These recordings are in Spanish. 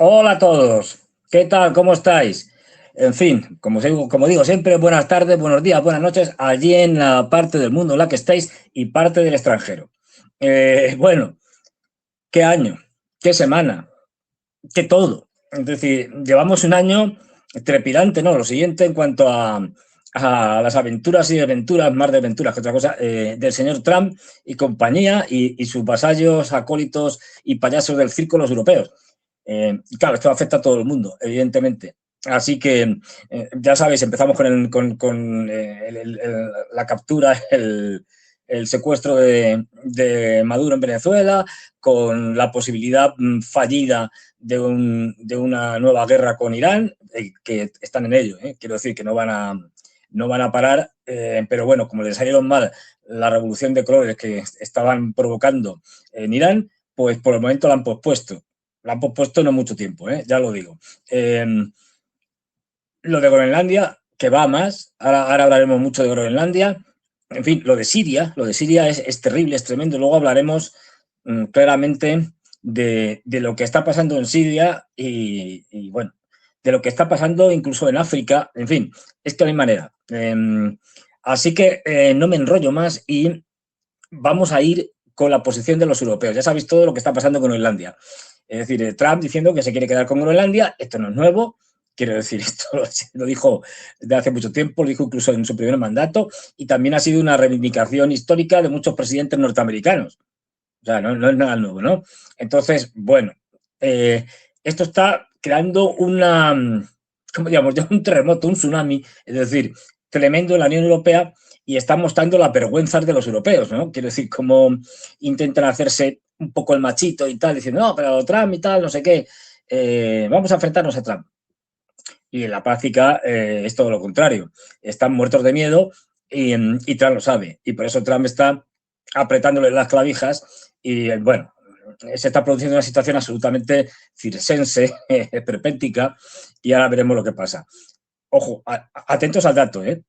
Hola a todos, ¿qué tal? ¿Cómo estáis? En fin, como digo siempre, buenas tardes, buenos días, buenas noches, allí en la parte del mundo en la que estáis y parte del extranjero. Bueno, qué año, qué semana, qué todo. Es decir, llevamos un año trepidante, ¿no? Lo siguiente en cuanto a las aventuras y aventuras, más de aventuras que otra cosa, del señor Trump y compañía y sus vasallos, acólitos y payasos del circo, los europeos. Claro, esto afecta a todo el mundo, evidentemente. Así que, ya sabéis, empezamos con la captura, el secuestro de Maduro en Venezuela, con la posibilidad fallida de una nueva guerra con Irán, que están en ello, quiero decir que no van a parar, pero bueno, como les salieron mal la revolución de colores que estaban provocando en Irán, pues por el momento la han pospuesto. La han pospuesto no mucho tiempo, ya lo digo. Lo de Groenlandia, que va a más, ahora hablaremos mucho de Groenlandia. En fin, lo de Siria es terrible, es tremendo. Luego hablaremos claramente de lo que está pasando en Siria y, bueno, de lo que está pasando incluso en África. En fin, es que no hay manera. Así que no me enrollo más y vamos a ir con la posición de los europeos. Ya sabéis todo lo que está pasando con Groenlandia. Es decir, Trump diciendo que se quiere quedar con Groenlandia, esto no es nuevo, quiero decir, esto lo dijo de hace mucho tiempo, lo dijo incluso en su primer mandato, y también ha sido una reivindicación histórica de muchos presidentes norteamericanos. O sea, no es nada nuevo, ¿no? Entonces, bueno, esto está creando como digamos, ya un terremoto, un tsunami, es decir, tremendo en la Unión Europea y está mostrando las vergüenzas de los europeos, ¿no? Quiero decir, cómo intentan hacerse un poco el machito y tal, diciendo, no, pero Trump y tal, no sé qué, vamos a enfrentarnos a Trump. Y en la práctica es todo lo contrario. Están muertos de miedo y Trump lo sabe. Y por eso Trump está apretándole las clavijas y, bueno, se está produciendo una situación absolutamente circense, perpéntica, y ahora veremos lo que pasa. Ojo, atentos al dato, ¿eh?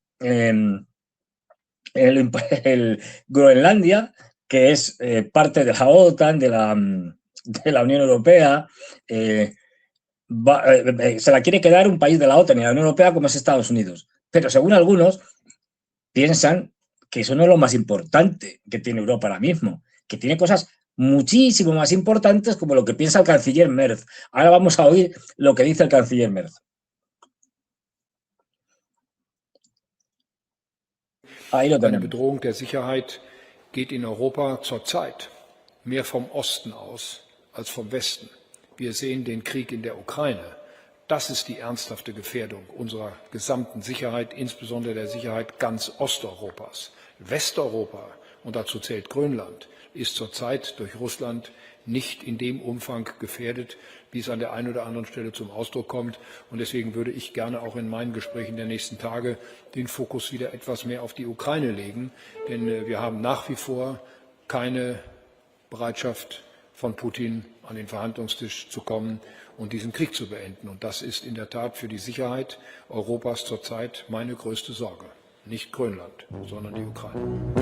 El Groenlandia, que es parte de la OTAN, de la Unión Europea, se la quiere quedar un país de la OTAN y la Unión Europea como es Estados Unidos. Pero según algunos, piensan que eso no es lo más importante que tiene Europa ahora mismo, que tiene cosas muchísimo más importantes como lo que piensa el canciller Merz. Ahora vamos a oír lo que dice el canciller Merz. Ahí lo tenemos. Eine Bedrohung der Sicherheit geht in Europa zurzeit mehr vom Osten aus als vom Westen. Wir sehen den Krieg in der Ukraine. Das ist die ernsthafte Gefährdung unserer gesamten Sicherheit, insbesondere der Sicherheit ganz Osteuropas. Westeuropa, und dazu zählt Grönland, ist zurzeit durch Russland nicht in dem Umfang gefährdet, wie es an der einen oder anderen Stelle zum Ausdruck kommt. Und deswegen würde ich gerne auch in meinen Gesprächen der nächsten Tage den Fokus wieder etwas mehr auf die Ukraine legen. Denn wir haben nach wie vor keine Bereitschaft von Putin, an den Verhandlungstisch zu kommen und diesen Krieg zu beenden. Und das ist in der Tat für die Sicherheit Europas zurzeit meine größte Sorge. Nicht Grönland, sondern die Ukraine.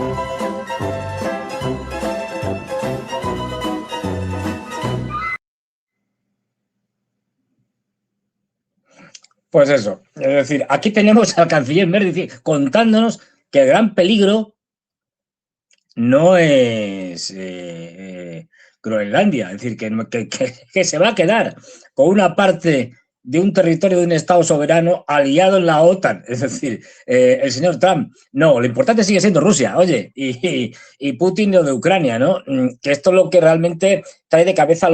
Pues eso, es decir, aquí tenemos al canciller Merz contándonos que el gran peligro no es Groenlandia, es decir, que se va a quedar con una parte de un territorio de un Estado soberano aliado en la OTAN, es decir, el señor Trump. No, lo importante sigue siendo Rusia, oye, y Putin lo de Ucrania, ¿no? Que esto es lo que realmente trae de cabeza a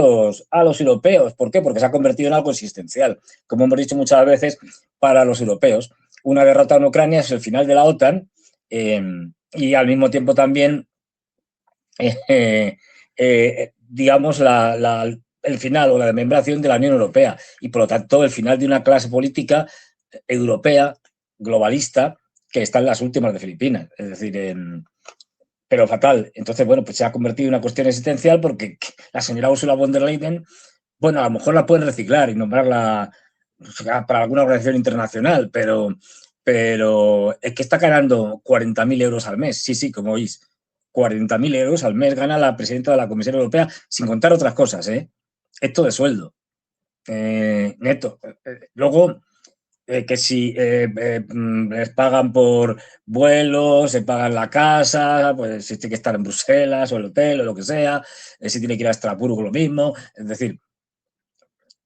los europeos. ¿Por qué? Porque se ha convertido en algo existencial, como hemos dicho muchas veces, para los europeos. Una derrota en Ucrania es el final de la OTAN y al mismo tiempo también digamos, el final o la desmembración de la Unión Europea y, por lo tanto, el final de una clase política europea, globalista, que está en las últimas de Filipinas. Es decir, pero fatal. Entonces, bueno, pues se ha convertido en una cuestión existencial porque la señora Ursula von der Leyen, bueno, a lo mejor la pueden reciclar y nombrarla para alguna organización internacional, pero es que está ganando 40.000 euros al mes. Sí, sí, como oís. 40.000 euros al mes gana la presidenta de la Comisión Europea, sin contar otras cosas, ¿eh? Esto de sueldo. neto. Luego, que si les pagan por vuelos, se pagan la casa, pues si tiene que estar en Bruselas o el hotel o lo que sea, si tiene que ir a Estrasburgo lo mismo, es decir,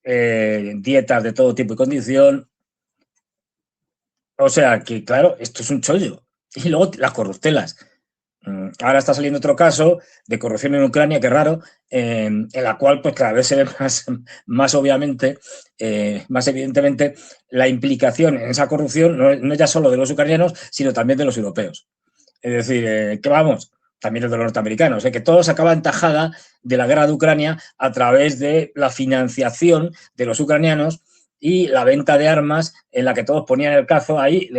dietas de todo tipo y condición. O sea que, claro, esto es un chollo. Y luego las corruptelas. Ahora está saliendo otro caso de corrupción en Ucrania, que raro, en la cual pues cada vez se ve más obviamente, más evidentemente, la implicación en esa corrupción, no ya solo de los ucranianos, sino también de los europeos. Es decir, que vamos, también de los norteamericanos, que todo se acaba en tajada de la guerra de Ucrania a través de la financiación de los ucranianos y la venta de armas en la que todos ponían el cazo ahí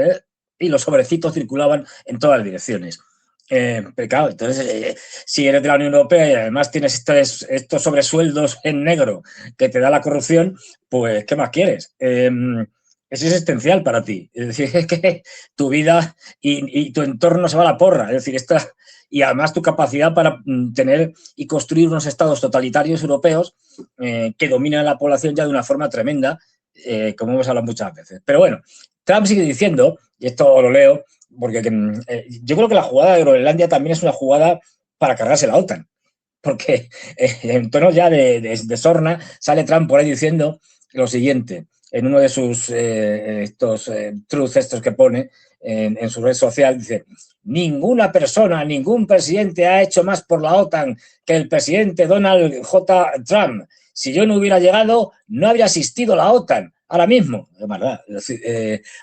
y los sobrecitos circulaban en todas las direcciones. Claro, entonces, si eres de la Unión Europea y además tienes estos sobresueldos en negro que te da la corrupción, pues, ¿qué más quieres? Es existencial para ti. Es decir, es que tu vida y tu entorno se va a la porra. Es decir, y además tu capacidad para tener y construir unos estados totalitarios europeos que dominan la población ya de una forma tremenda, como hemos hablado muchas veces. Pero bueno, Trump sigue diciendo, y esto lo leo, porque yo creo que la jugada de Groenlandia también es una jugada para cargarse la OTAN, porque en tono ya de sorna sale Trump por ahí diciendo lo siguiente, en uno de sus truths estos que pone en su red social, dice: ninguna persona, ningún presidente ha hecho más por la OTAN que el presidente Donald J. Trump. Si yo no hubiera llegado, no habría existido la OTAN. Ahora mismo, es verdad,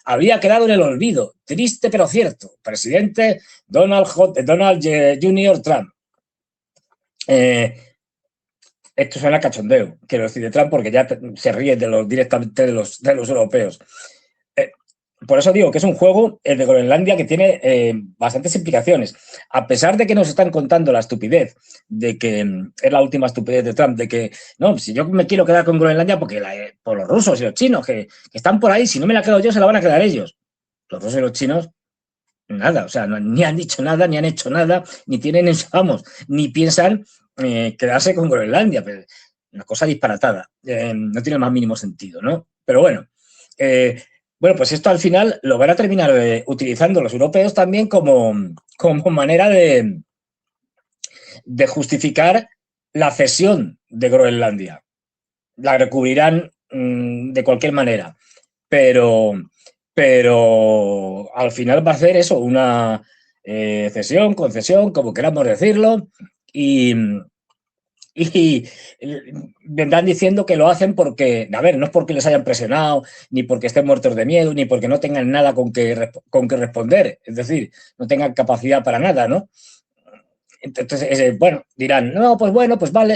habría quedado en el olvido. Triste pero cierto. Presidente Donald Jr. Trump. Esto suena cachondeo, quiero decir, de Trump, porque ya se ríe directamente de los europeos. Por eso digo que es un juego, el de Groenlandia, que tiene bastantes implicaciones. A pesar de que nos están contando la estupidez, de que es la última estupidez de Trump, de que, no, si yo me quiero quedar con Groenlandia porque por los rusos y los chinos que están por ahí, si no me la quedo yo, se la van a quedar ellos. Los rusos y los chinos, nada, o sea, ni han dicho nada, ni han hecho nada, ni tienen, vamos, ni piensan quedarse con Groenlandia. Pero una cosa disparatada, no tiene el más mínimo sentido, ¿no? Pero bueno, bueno, pues esto al final lo van a terminar utilizando los europeos también como manera de justificar la cesión de Groenlandia. La recubrirán de cualquier manera, pero al final va a hacer eso, una cesión, concesión, como queramos decirlo, y vendrán diciendo que lo hacen porque, a ver, no es porque les hayan presionado, ni porque estén muertos de miedo, ni porque no tengan nada con que responder, es decir, no tengan capacidad para nada, ¿no? Entonces, bueno, dirán, no, pues bueno, pues vale,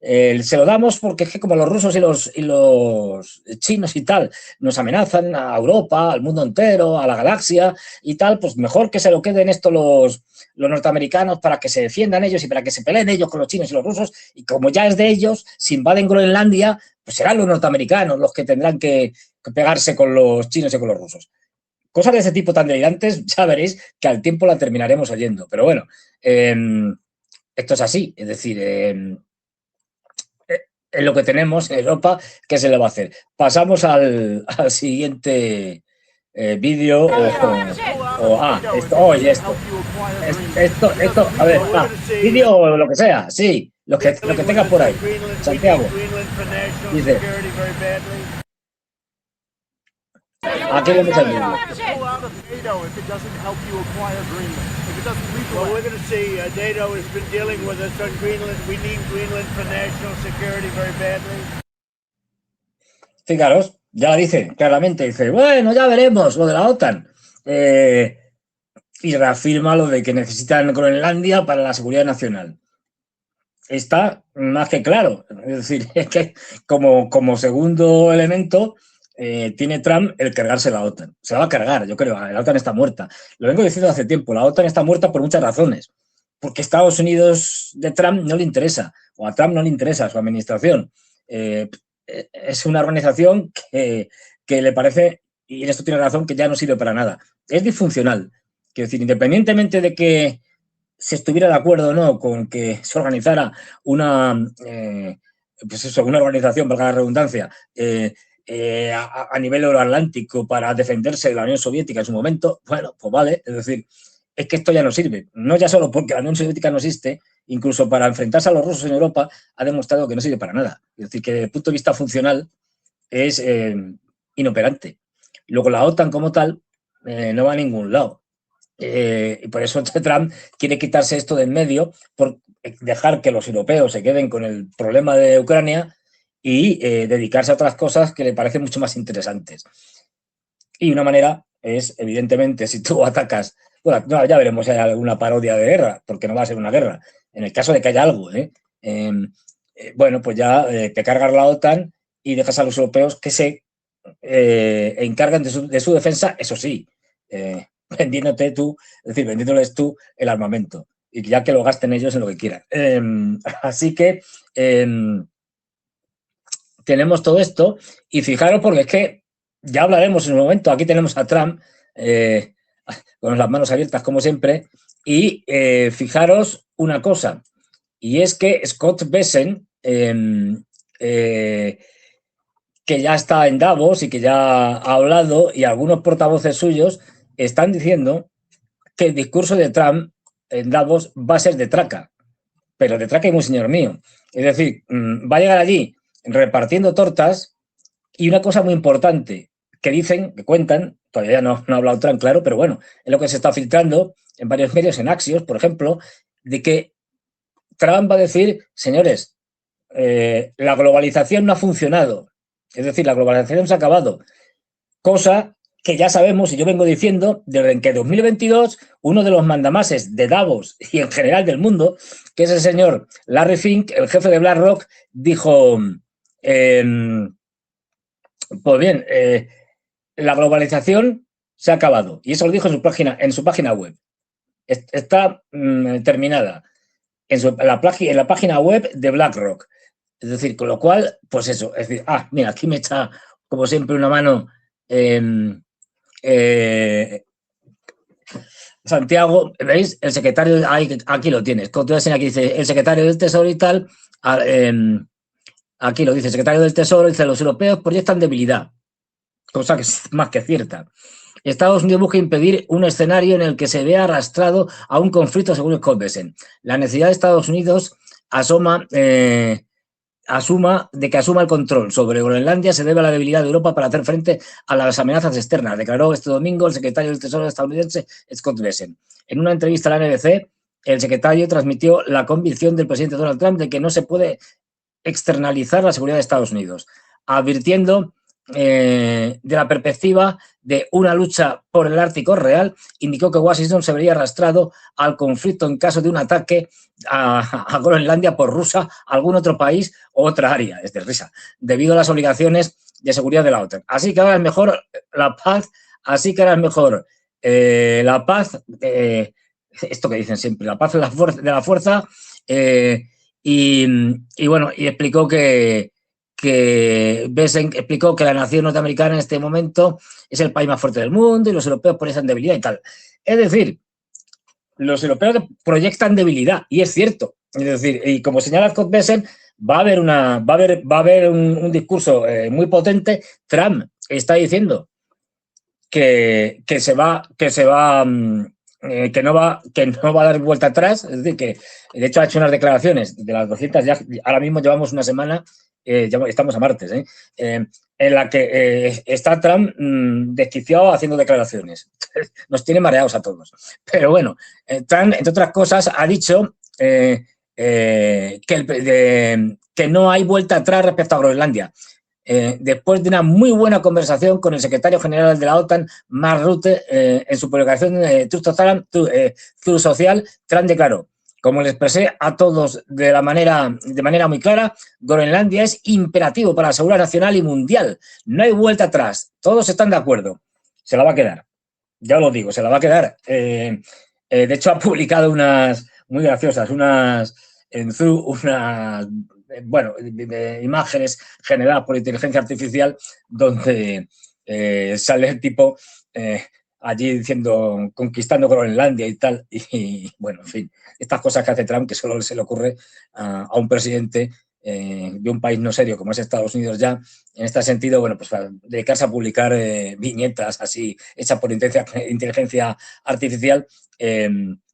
se lo damos porque es que como los rusos y los chinos y tal nos amenazan a Europa, al mundo entero, a la galaxia y tal, pues mejor que se lo queden esto los norteamericanos para que se defiendan ellos y para que se peleen ellos con los chinos y los rusos, y como ya es de ellos, si invaden Groenlandia, pues serán los norteamericanos los que tendrán que pegarse con los chinos y con los rusos. Cosas de ese tipo tan delirantes, ya veréis que al tiempo la terminaremos oyendo. Pero bueno, esto es así. Es decir, en lo que tenemos en Europa, ¿qué se le va a hacer? Pasamos al siguiente vídeo esto, a ver, vídeo o lo que sea, sí, lo que tengas por ahí. Santiago dice: aquí vemos el vídeo. Well, we're going to see. NATO has been dealing with us on Greenland. We need Greenland for national security very badly. Fijaros, ya dice claramente, dice, bueno, ya veremos lo de la OTAN. Y reafirma lo de que necesitan Groenlandia para la seguridad nacional. Está más que claro. Es decir, es que como segundo elemento tiene Trump el cargarse la OTAN. Se la va a cargar, yo creo. La OTAN está muerta. Lo vengo diciendo hace tiempo. La OTAN está muerta por muchas razones. Porque Estados Unidos de Trump no le interesa, o a Trump no le interesa su administración. Es una organización que le parece, y en esto tiene razón, que ya no sirve para nada. Es disfuncional. Quiero decir, independientemente de que se estuviera de acuerdo o no con que se organizara una pues eso, una organización, valga la redundancia, a nivel euroatlántico para defenderse de la Unión Soviética en su momento, bueno, pues vale, es decir, es que esto ya no sirve. No ya solo porque la Unión Soviética no existe, incluso para enfrentarse a los rusos en Europa ha demostrado que no sirve para nada. Es decir, que desde el punto de vista funcional es inoperante. Luego la OTAN como tal no va a ningún lado. Y por eso Trump quiere quitarse esto de en medio, por dejar que los europeos se queden con el problema de Ucrania y dedicarse a otras cosas que le parecen mucho más interesantes. Y una manera es, evidentemente, si tú atacas, bueno, ya veremos si hay alguna parodia de guerra, porque no va a ser una guerra, en el caso de que haya algo, bueno, pues ya te cargas la OTAN y dejas a los europeos que se encargan de su defensa, eso sí, vendiéndote tú, es decir, vendiéndoles tú el armamento y ya que lo gasten ellos en lo que quieran. Así que tenemos todo esto y fijaros porque es que ya hablaremos en un momento, aquí tenemos a Trump con las manos abiertas como siempre y fijaros una cosa y es que Scott Bessent que ya está en Davos y que ya ha hablado y algunos portavoces suyos están diciendo que el discurso de Trump en Davos va a ser de traca, pero de traca y muy señor mío. Es decir, va a llegar allí repartiendo tortas y una cosa muy importante que dicen, que cuentan, todavía no ha hablado Trump, claro, pero bueno, es lo que se está filtrando en varios medios, en Axios, por ejemplo, de que Trump va a decir, señores, la globalización no ha funcionado, es decir, la globalización se ha acabado, cosa que ya sabemos, y yo vengo diciendo, desde que en 2022 uno de los mandamases de Davos y en general del mundo, que es el señor Larry Fink, el jefe de BlackRock, dijo, pues bien, la globalización se ha acabado. Y eso lo dijo en su página web. Está terminada en la página web de BlackRock. Es decir, con lo cual, pues eso, es decir, mira, aquí me echa, como siempre, una mano Santiago, ¿veis? El secretario, aquí lo tienes. Aquí dice el secretario del Tesoro y tal. Aquí lo dice el secretario del Tesoro, dice los europeos proyectan debilidad, cosa que es más que cierta. Estados Unidos busca impedir un escenario en el que se vea arrastrado a un conflicto, según Scott Bessent. La necesidad de Estados Unidos asuma de que asuma el control sobre Groenlandia se debe a la debilidad de Europa para hacer frente a las amenazas externas, declaró este domingo el secretario del Tesoro estadounidense Scott Bessent. En una entrevista a la NBC, el secretario transmitió la convicción del presidente Donald Trump de que no se puede externalizar la seguridad de Estados Unidos, advirtiendo de la perspectiva de una lucha por el Ártico real, indicó que Washington se vería arrastrado al conflicto en caso de un ataque a Groenlandia por Rusia, algún otro país o otra área, es de risa, debido a las obligaciones de seguridad de la OTAN. Así que ahora es mejor la paz, esto que dicen siempre, la paz de la fuerza, y bueno, y explicó que Bessent explicó que la nación norteamericana en este momento es el país más fuerte del mundo y los europeos proyectan debilidad y tal. Es decir, los europeos proyectan debilidad y es cierto. Es decir, y como señala Scott Bessent, va a haber un discurso muy potente. Trump está diciendo que no va a dar vuelta atrás, es decir, que de hecho ha hecho unas declaraciones de las 200, ya ahora mismo llevamos una semana, estamos a martes, en la que está Trump desquiciado haciendo declaraciones. Nos tiene mareados a todos. Pero bueno, Trump, entre otras cosas, ha dicho que no hay vuelta atrás respecto a Groenlandia. Después de una muy buena conversación con el secretario general de la OTAN, Mark Rutte, en su publicación de Truth Social, Trump declaró: como le expresé a todos de manera muy clara, Groenlandia es imperativo para la seguridad nacional y mundial. No hay vuelta atrás. Todos están de acuerdo. Se la va a quedar. Ya lo digo, se la va a quedar. De hecho, ha publicado unas muy graciosas, unas imágenes generadas por inteligencia artificial donde sale el tipo allí diciendo, conquistando Groenlandia y tal, y bueno, en fin, estas cosas que hace Trump que solo se le ocurre a un presidente de un país no serio como es Estados Unidos ya, en este sentido, bueno, pues para dedicarse a publicar viñetas así hechas por inteligencia artificial,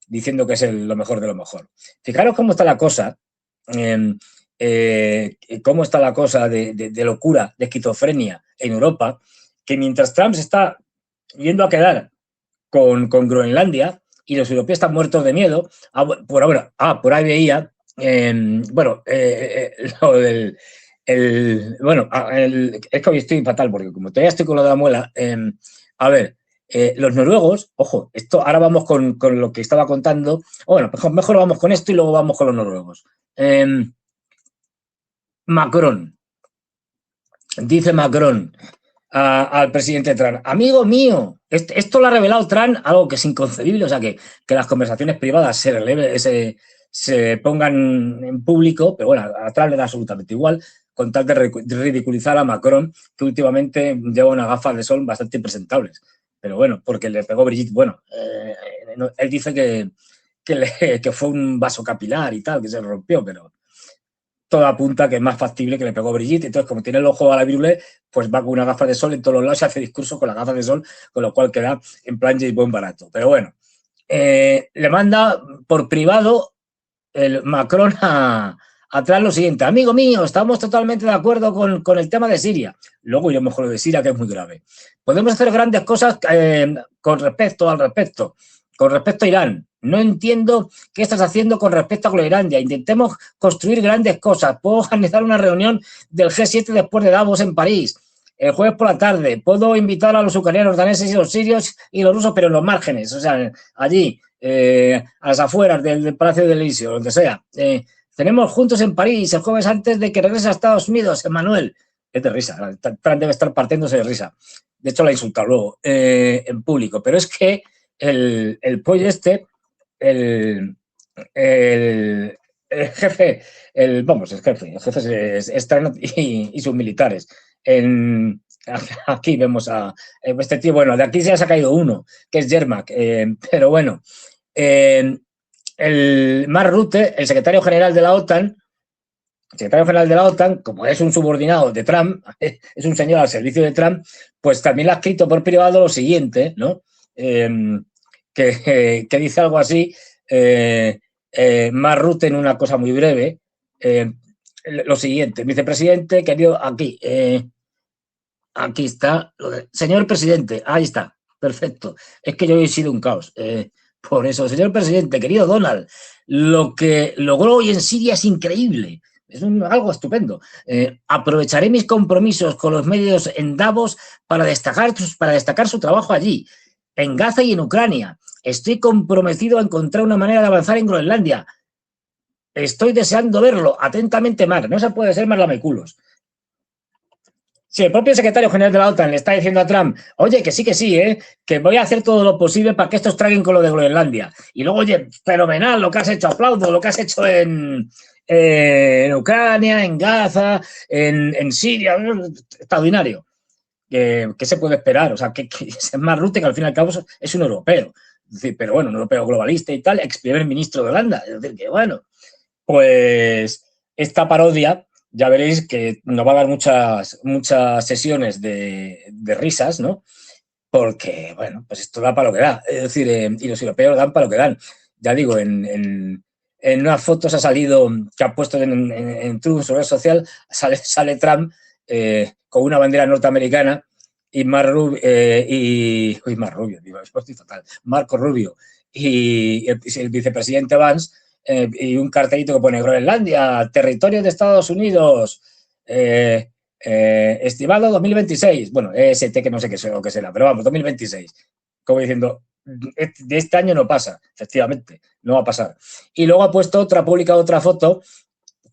diciendo que es lo mejor de lo mejor. Fijaros cómo está la cosa, cómo está la cosa de locura, de esquizofrenia en Europa, que mientras Trump se está yendo a quedar con Groenlandia y los europeos están muertos de miedo, por ahí veía, lo del... es que hoy estoy fatal porque como todavía estoy con lo de la muela, a ver, los noruegos, ojo, esto ahora vamos con lo que estaba contando, bueno, mejor vamos con esto y luego vamos con los noruegos. Macron, dice Macron al presidente Trump, amigo mío, esto lo ha revelado Trump, algo que es inconcebible, o sea, que las conversaciones privadas se pongan en público, pero bueno, a Trump le da absolutamente igual, con tal de ridiculizar a Macron, que últimamente lleva unas gafas de sol bastante impresentables. Pero bueno, porque le pegó Brigitte, bueno, él dice que fue un vaso capilar y tal, que se rompió, pero todo apunta que es más factible que le pegó Brigitte. Entonces, como tiene el ojo a la virule, pues va con una gafa de sol en todos los lados y hace discurso con la gafa de sol, con lo cual queda en plan James Bond barato. Pero bueno, le manda por privado el Macron atrás lo siguiente, amigo mío, estamos totalmente de acuerdo con el tema de Siria. Luego iremos con lo de Siria, que es muy grave. Podemos hacer grandes cosas con respecto a Irán. No entiendo qué estás haciendo con respecto a Groenlandia. Intentemos construir grandes cosas. Puedo organizar una reunión del G7 después de Davos en París. El jueves por la tarde. Puedo invitar a los ucranianos, daneses y los sirios y los rusos, pero en los márgenes. O sea, allí, a las afueras del Palacio del Elíseo, donde sea. Tenemos juntos en París el jueves antes de que regrese a Estados Unidos, Emmanuel. Es de risa. Trump debe estar partiéndose de risa. De hecho, la ha insultado luego en público. Pero es que el pollo este, el jefe, el jefe es Trump y sus militares. Aquí vemos a este tío, bueno, de aquí se ha caído uno, que es Yermak, pero bueno, el Mark Rutte, el secretario general de la OTAN, como es un subordinado de Trump, es un señor al servicio de Trump, pues también le ha escrito por privado lo siguiente, ¿no? Que dice algo así, Mark Rutte en una cosa muy breve, lo siguiente, vicepresidente, querido, aquí está, señor presidente, ahí está, perfecto, es que yo he sido un caos, por eso, señor presidente, querido Donald, lo que logró hoy en Siria es increíble, es algo estupendo. Aprovecharé mis compromisos con los medios en Davos para destacar su trabajo allí, en Gaza y en Ucrania. Estoy comprometido a encontrar una manera de avanzar en Groenlandia. Estoy deseando verlo. Atentamente, Mark. No se puede ser más lameculos. Si el propio secretario general de la OTAN le está diciendo a Trump, oye, que sí, que voy a hacer todo lo posible para que estos traguen con lo de Groenlandia. Y luego, oye, fenomenal lo que has hecho, aplaudo, lo que has hecho en Ucrania, en Gaza, en Siria, extraordinario. ¿Qué se puede esperar? O sea, que es más Rutte, que al fin y al cabo es un europeo. Es decir, pero bueno, un europeo globalista y tal, ex primer ministro de Holanda. Es decir, que bueno, pues esta parodia, ya veréis que nos va a dar muchas sesiones de risas, ¿no? Porque, bueno, pues esto da para lo que da. Es decir, y los europeos dan para lo que dan. Ya digo, en unas fotos ha salido, que ha puesto en Trump, su red social, sale Trump con una bandera norteamericana y Marco Rubio y el vicepresidente Vance y un cartelito que pone Groenlandia, territorio de Estados Unidos, estimado 2026. Bueno, EST, que no sé qué será, pero vamos, 2026. Como diciendo, de este año no pasa, efectivamente, no va a pasar. Y luego ha publicado otra foto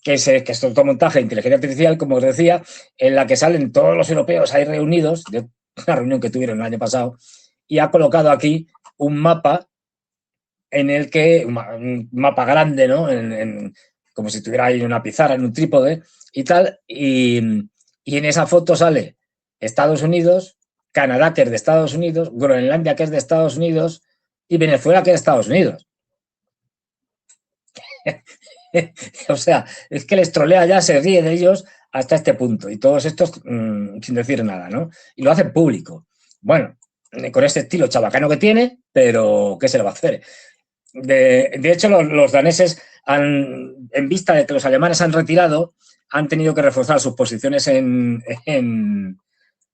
que es todo montaje de inteligencia artificial, como os decía, en la que salen todos los europeos ahí reunidos, de una reunión que tuvieron el año pasado, y ha colocado aquí un mapa en el que, un mapa grande, ¿no? Como si estuviera ahí una pizarra, en un trípode y tal, y en esa foto sale Estados Unidos, Canadá, que es de Estados Unidos, Groenlandia, que es de Estados Unidos, y Venezuela, que es de Estados Unidos. O sea, es que les trolea ya, se ríe de ellos hasta este punto. Y todos estos sin decir nada, ¿no? Y lo hacen público. Bueno, con este estilo chabacano que tiene, pero ¿qué se le va a hacer? De hecho, los daneses, en vista de que los alemanes han retirado, han tenido que reforzar sus posiciones en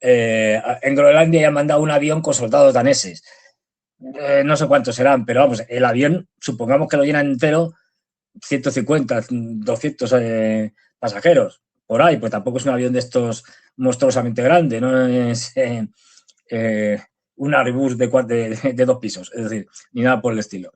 Groenlandia y han mandado un avión con soldados daneses. No sé cuántos serán, pero vamos, el avión, supongamos que lo llenan entero, 150, 200 pasajeros, por ahí, pues tampoco es un avión de estos monstruosamente grande, no es un Airbus de 2 pisos, es decir, ni nada por el estilo.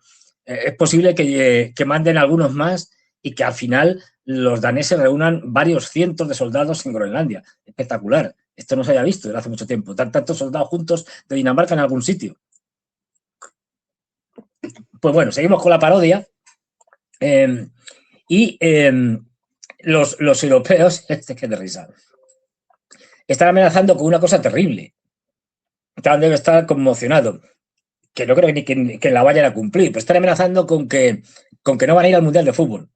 Es posible que manden algunos más y que al final los daneses reúnan varios cientos de soldados en Groenlandia. Espectacular. Esto no se había visto desde hace mucho tiempo. Tantos soldados juntos de Dinamarca en algún sitio. Pues bueno, seguimos con la parodia. Los europeos, que de risa, están amenazando con una cosa terrible. Debe estar conmocionado, que no creo ni que la vayan a cumplir, pero están amenazando con que no van a ir al Mundial de Fútbol.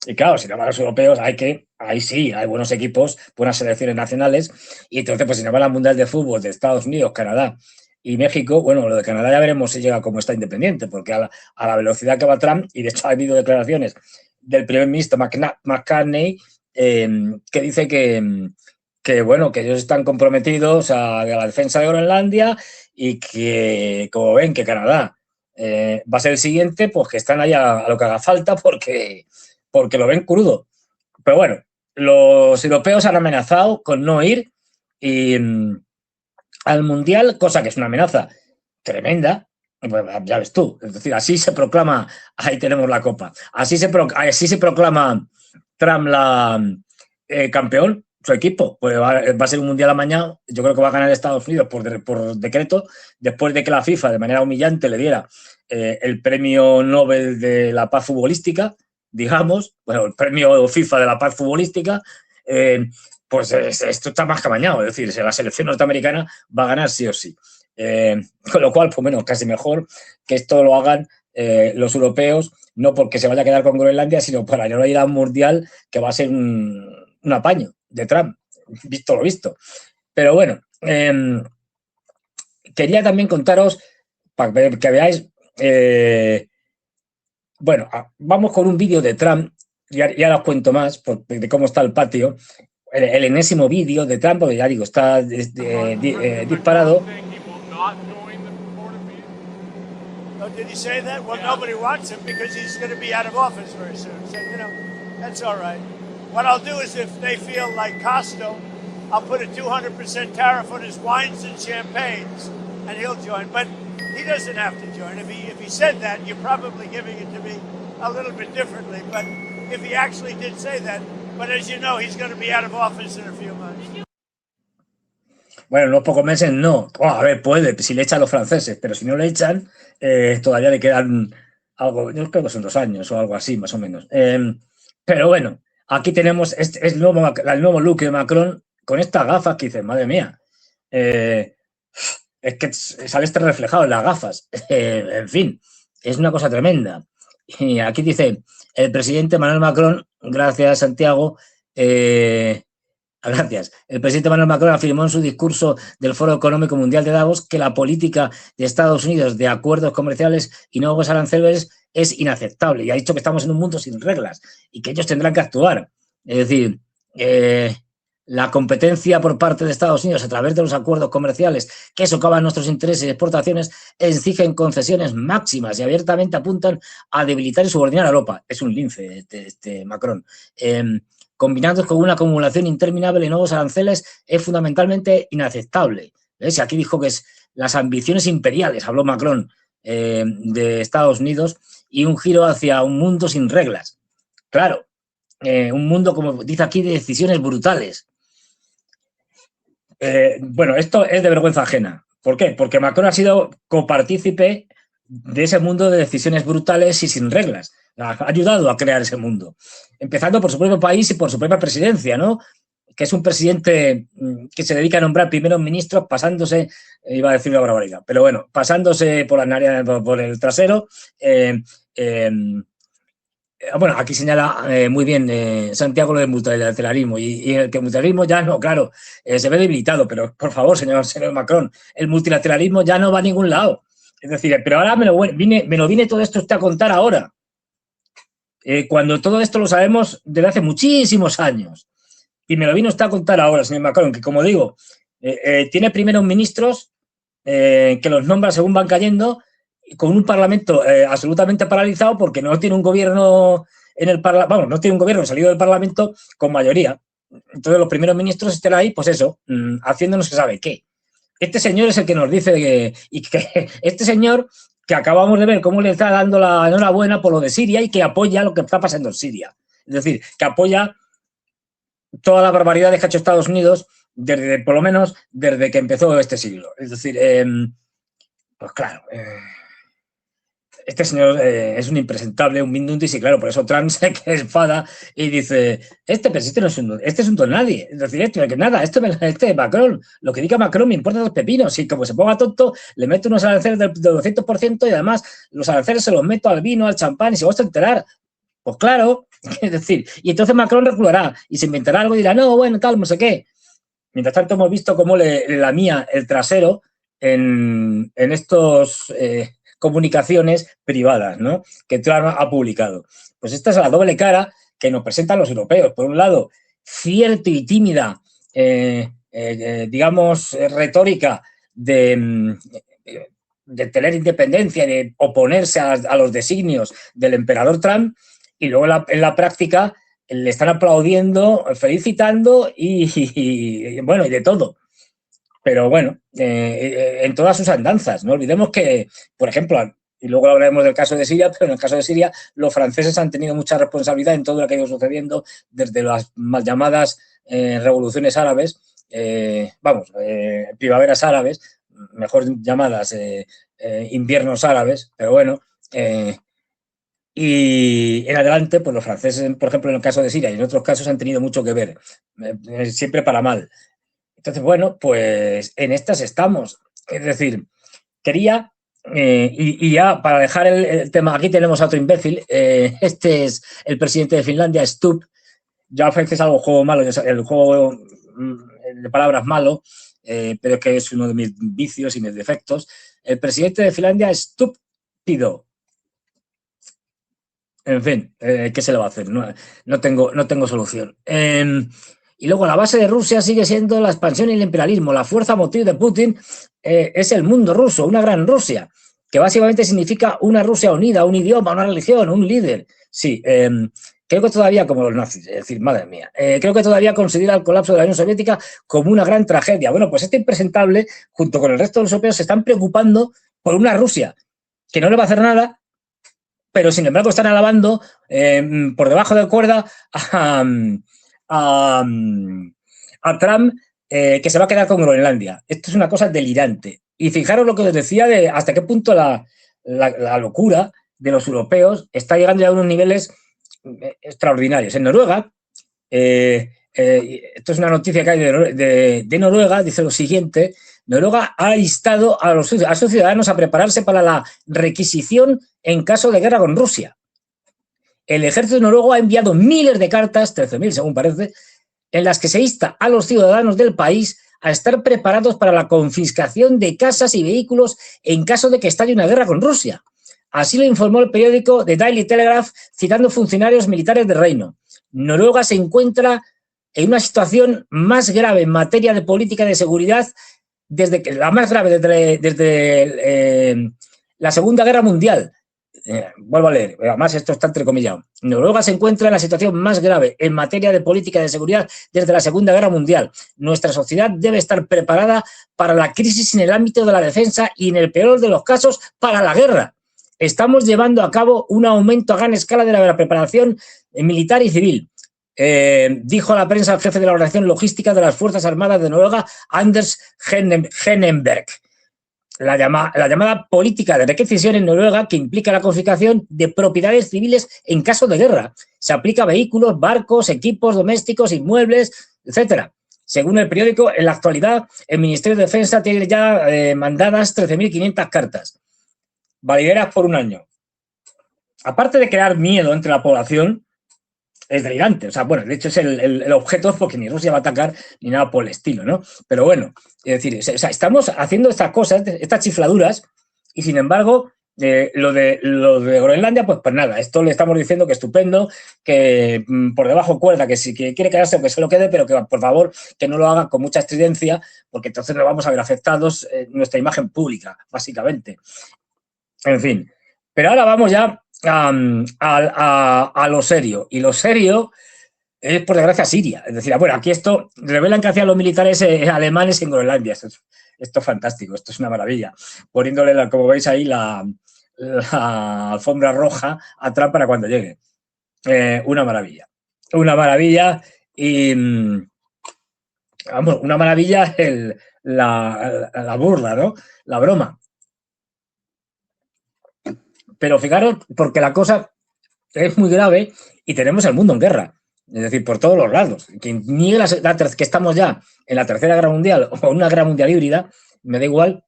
Y claro, si no van los europeos, ahí sí, hay buenos equipos, buenas selecciones nacionales, y entonces, pues si no van al Mundial de Fútbol de Estados Unidos, Canadá y México, bueno, lo de Canadá ya veremos si llega como está independiente, porque a la velocidad que va Trump, y de hecho ha habido declaraciones del primer ministro McCartney, que dice que, bueno, que ellos están comprometidos a la defensa de Groenlandia y que, como ven, que Canadá va a ser el siguiente, pues que están ahí a lo que haga falta porque lo ven crudo. Pero bueno, los europeos han amenazado con no ir al Mundial, cosa que es una amenaza tremenda. Pues ya ves tú, es decir, así se proclama, ahí tenemos la copa, así se proclama Trump campeón, su equipo, pues va a ser un mundial amañado. Yo creo que va a ganar Estados Unidos por decreto, después de que la FIFA de manera humillante le diera el premio Nobel de la paz futbolística, digamos, bueno, el premio FIFA de la paz futbolística, pues esto está más que amañado, es decir, la selección norteamericana va a ganar sí o sí. Con lo cual, pues bueno, casi mejor que esto lo hagan los europeos, no porque se vaya a quedar con Groenlandia, sino para no ir a un mundial que va a ser un apaño de Trump, visto lo visto. Pero bueno, quería también contaros, para que veáis, bueno, vamos con un vídeo de Trump, ya os cuento más de cómo está el patio, el enésimo vídeo de Trump, porque ya digo, está disparado. Oh, did he say that? Well, nobody wants him because he's going to be out of office very soon. So, you know, that's all right. What I'll do is if they feel like Costo, I'll put a 200% tariff on his wines and champagnes, and he'll join. But he doesn't have to join. If he said that, you're probably giving it to me a little bit differently. But if he actually did say that, but as you know, he's going to be out of office in a few months. Bueno, unos pocos meses no. A ver, puede, si le echan a los franceses, pero si no le echan, todavía le quedan algo, yo creo que son 2 años o algo así, más o menos. Pero bueno, aquí tenemos el nuevo look de Macron con estas gafas que dices, madre mía, es que sale reflejado en las gafas. En fin, es una cosa tremenda. Y aquí dice, el presidente Emmanuel Macron, gracias Santiago, gracias. El presidente Emmanuel Macron afirmó en su discurso del Foro Económico Mundial de Davos que la política de Estados Unidos de acuerdos comerciales y nuevos aranceles es inaceptable. Y ha dicho que estamos en un mundo sin reglas y que ellos tendrán que actuar. Es decir, la competencia por parte de Estados Unidos a través de los acuerdos comerciales que socavan nuestros intereses y exportaciones exigen concesiones máximas y abiertamente apuntan a debilitar y subordinar a Europa. Es un lince este Macron. Combinados con una acumulación interminable de nuevos aranceles, es fundamentalmente inaceptable. ¿Ves? Aquí dijo que es las ambiciones imperiales, habló Macron, de Estados Unidos, y un giro hacia un mundo sin reglas. Claro, un mundo, como dice aquí, de decisiones brutales. Bueno, esto es de vergüenza ajena. ¿Por qué? Porque Macron ha sido copartícipe de ese mundo de decisiones brutales y sin reglas. Ha ayudado a crear ese mundo, empezando por su propio país y por su propia presidencia, ¿no? Que es un presidente que se dedica a nombrar primeros ministros pasándose, iba a decir una barbaridad, pero bueno, pasándose por las narices, por el trasero, Bueno, aquí señala muy bien Santiago lo del multilateralismo y el que el multilateralismo ya no, claro, se ve debilitado, pero por favor, señor Macron, el multilateralismo ya no va a ningún lado. Es decir, pero ahora me lo viene todo esto usted a contar ahora, cuando todo esto lo sabemos desde hace muchísimos años. Y me lo vino usted a contar ahora, señor Macron, que como digo, tiene primeros ministros que los nombra según van cayendo, con un parlamento absolutamente paralizado porque no tiene un gobierno en el parlamento, vamos, no tiene un gobierno salido del parlamento con mayoría. Entonces los primeros ministros están ahí, pues eso, haciendo no se sabe qué. Este señor es el que nos dice que este señor que acabamos de ver cómo le está dando la enhorabuena por lo de Siria y que apoya lo que está pasando en Siria. Es decir, que apoya todas las barbaridades que ha hecho Estados Unidos desde, por lo menos, desde que empezó este siglo. Es decir, pues claro, este señor es un impresentable, un mindundis, y claro, por eso Trump se enfada y dice, pero este no es este es un don nadie. Es decir, este Macron, lo que diga Macron me importa dos pepinos, y como se ponga tonto, le meto unos aranceles del 200% y además los aranceles se los meto al vino, al champán, y se va a enterar. Pues claro, es decir, y entonces Macron reculará y se inventará algo y dirá, no, bueno, tal, no sé qué. Mientras tanto hemos visto cómo le lamía el trasero en estos comunicaciones privadas, ¿no?, que Trump ha publicado. Pues esta es la doble cara que nos presentan los europeos. Por un lado, cierta y tímida, digamos, retórica de tener independencia y de oponerse a los designios del emperador Trump, y luego en la práctica le están aplaudiendo, felicitando y bueno, y de todo. Pero bueno, en todas sus andanzas. No olvidemos que, por ejemplo, y luego hablaremos del caso de Siria, pero en el caso de Siria los franceses han tenido mucha responsabilidad en todo lo que ha ido sucediendo desde las mal llamadas revoluciones árabes, primaveras árabes, mejor llamadas inviernos árabes, pero bueno, y en adelante, pues los franceses, por ejemplo, en el caso de Siria y en otros casos han tenido mucho que ver, siempre para mal. Entonces, bueno, pues en estas estamos. Es decir, quería, y ya para dejar el tema, aquí tenemos a otro imbécil, este es el presidente de Finlandia, Stubb. Ya a veces algo juego malo, el juego de palabras malo, pero es que es uno de mis vicios y mis defectos. El presidente de Finlandia, estúpido. En fin, ¿qué se le va a hacer? No tengo solución. Y luego la base de Rusia sigue siendo la expansión y el imperialismo. La fuerza motriz de Putin es el mundo ruso, una gran Rusia, que básicamente significa una Rusia unida, un idioma, una religión, un líder. Sí, creo que todavía, como los nazis, es decir, madre mía, creo que todavía considera el colapso de la Unión Soviética como una gran tragedia. Bueno, pues este impresentable, junto con el resto de los europeos, se están preocupando por una Rusia que no le va a hacer nada, pero sin embargo están alabando por debajo de cuerda a Trump, que se va a quedar con Groenlandia. Esto es una cosa delirante. Y fijaros lo que os decía de hasta qué punto la locura de los europeos está llegando ya a unos niveles extraordinarios. En Noruega, esto es una noticia que hay de Noruega, dice lo siguiente: Noruega ha instado a sus ciudadanos a prepararse para la requisición en caso de guerra con Rusia. El ejército noruego ha enviado miles de cartas, 13.000 según parece, en las que se insta a los ciudadanos del país a estar preparados para la confiscación de casas y vehículos en caso de que estalle una guerra con Rusia. Así lo informó el periódico The Daily Telegraph, citando funcionarios militares del Reino. Noruega se encuentra en una situación más grave en materia de política de seguridad la más grave desde la Segunda Guerra Mundial. Vuelvo a leer, además esto está entrecomillado. Noruega se encuentra en la situación más grave en materia de política de seguridad desde la Segunda Guerra Mundial. Nuestra sociedad debe estar preparada para la crisis en el ámbito de la defensa y, en el peor de los casos, para la guerra. Estamos llevando a cabo un aumento a gran escala de la preparación militar y civil. Dijo a la prensa el jefe de la Organización Logística de las Fuerzas Armadas de Noruega, Anders Henneberg. La llamada política de requisición en Noruega, que implica la confiscación de propiedades civiles en caso de guerra. Se aplica a vehículos, barcos, equipos domésticos, inmuebles, etcétera. Según el periódico, en la actualidad, el Ministerio de Defensa tiene ya mandadas 13.500 cartas, valideras por un año. aparte de crear miedo entre la población, es delirante. O sea, bueno, de hecho es el objeto porque ni Rusia va a atacar ni nada por el estilo, ¿no? Pero bueno, es decir, o sea, estamos haciendo estas cosas, estas chifladuras, y sin embargo, lo de Groenlandia, pues nada, esto le estamos diciendo que estupendo, que por debajo cuerda, que si que quiere quedarse o que se lo quede, pero que por favor que no lo haga con mucha estridencia, porque entonces nos vamos a ver afectados nuestra imagen pública, básicamente. En fin, pero ahora vamos ya a lo serio, y lo serio es, por desgracia, Siria. Es decir, bueno, aquí esto revelan que hacían los militares alemanes en Groenlandia. Esto es fantástico, esto es una maravilla. Poniéndole, como veis ahí, la alfombra roja a Trump para cuando llegue. Una maravilla. Una maravilla y, vamos, una maravilla la burla, ¿no? La broma. Pero fijaros, porque la cosa es muy grave y tenemos el mundo en guerra. Es decir, por todos los lados. Quien niegue que estamos ya en la Tercera Guerra Mundial o una Guerra Mundial híbrida, me da igual.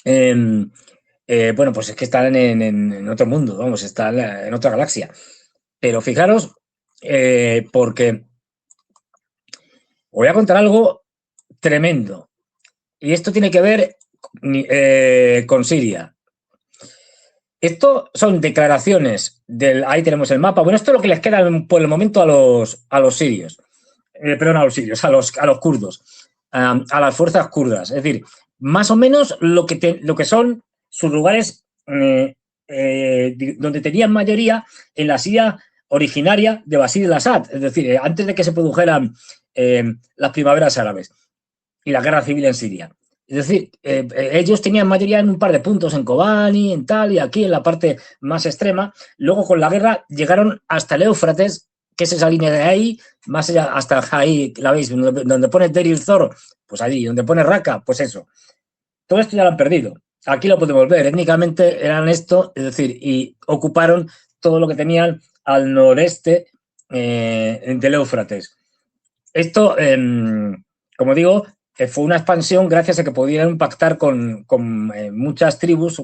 Bueno, pues es que están en otro mundo, vamos, están en otra galaxia. Pero fijaros, porque os voy a contar algo tremendo. Y esto tiene que ver con Siria. Esto son declaraciones ahí tenemos el mapa. Bueno, esto es lo que les queda por el momento a los sirios. Perdón, a los sirios, a los kurdos, a las fuerzas kurdas. Es decir, más o menos lo que son sus lugares donde tenían mayoría en la Siria originaria de Bashar al-Assad. Es decir, antes de que se produjeran las primaveras árabes y la guerra civil en Siria. Es decir, ellos tenían mayoría en un par de puntos, en Kobani, en tal, y aquí en la parte más extrema. Luego, con la guerra, llegaron hasta el Éufrates, que es esa línea de ahí, más allá, hasta ahí, la veis, donde pone Deir el-Zor, pues allí, donde pone Raqqa, pues eso. Todo esto ya lo han perdido. Aquí lo podemos ver, étnicamente eran esto, es decir, y ocuparon todo lo que tenían al noreste del Éufrates. Esto, como digo, fue una expansión gracias a que pudieran pactar con muchas tribus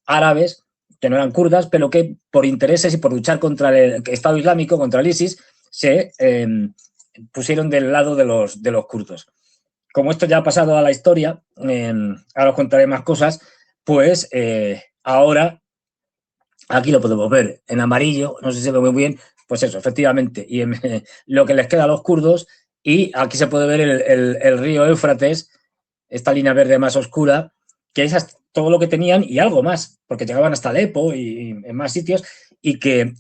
árabes que no eran kurdas, pero que por intereses y por luchar contra el Estado Islámico, contra el ISIS, se pusieron del lado de los kurdos. Como esto ya ha pasado a la historia, ahora os contaré más cosas, pues ahora, aquí lo podemos ver en amarillo, no sé si se ve muy bien, pues eso, efectivamente, y lo que les queda a los kurdos. Y aquí se puede ver el río Éufrates, esta línea verde más oscura, que es todo lo que tenían y algo más, porque llegaban hasta Alepo y en más sitios, y que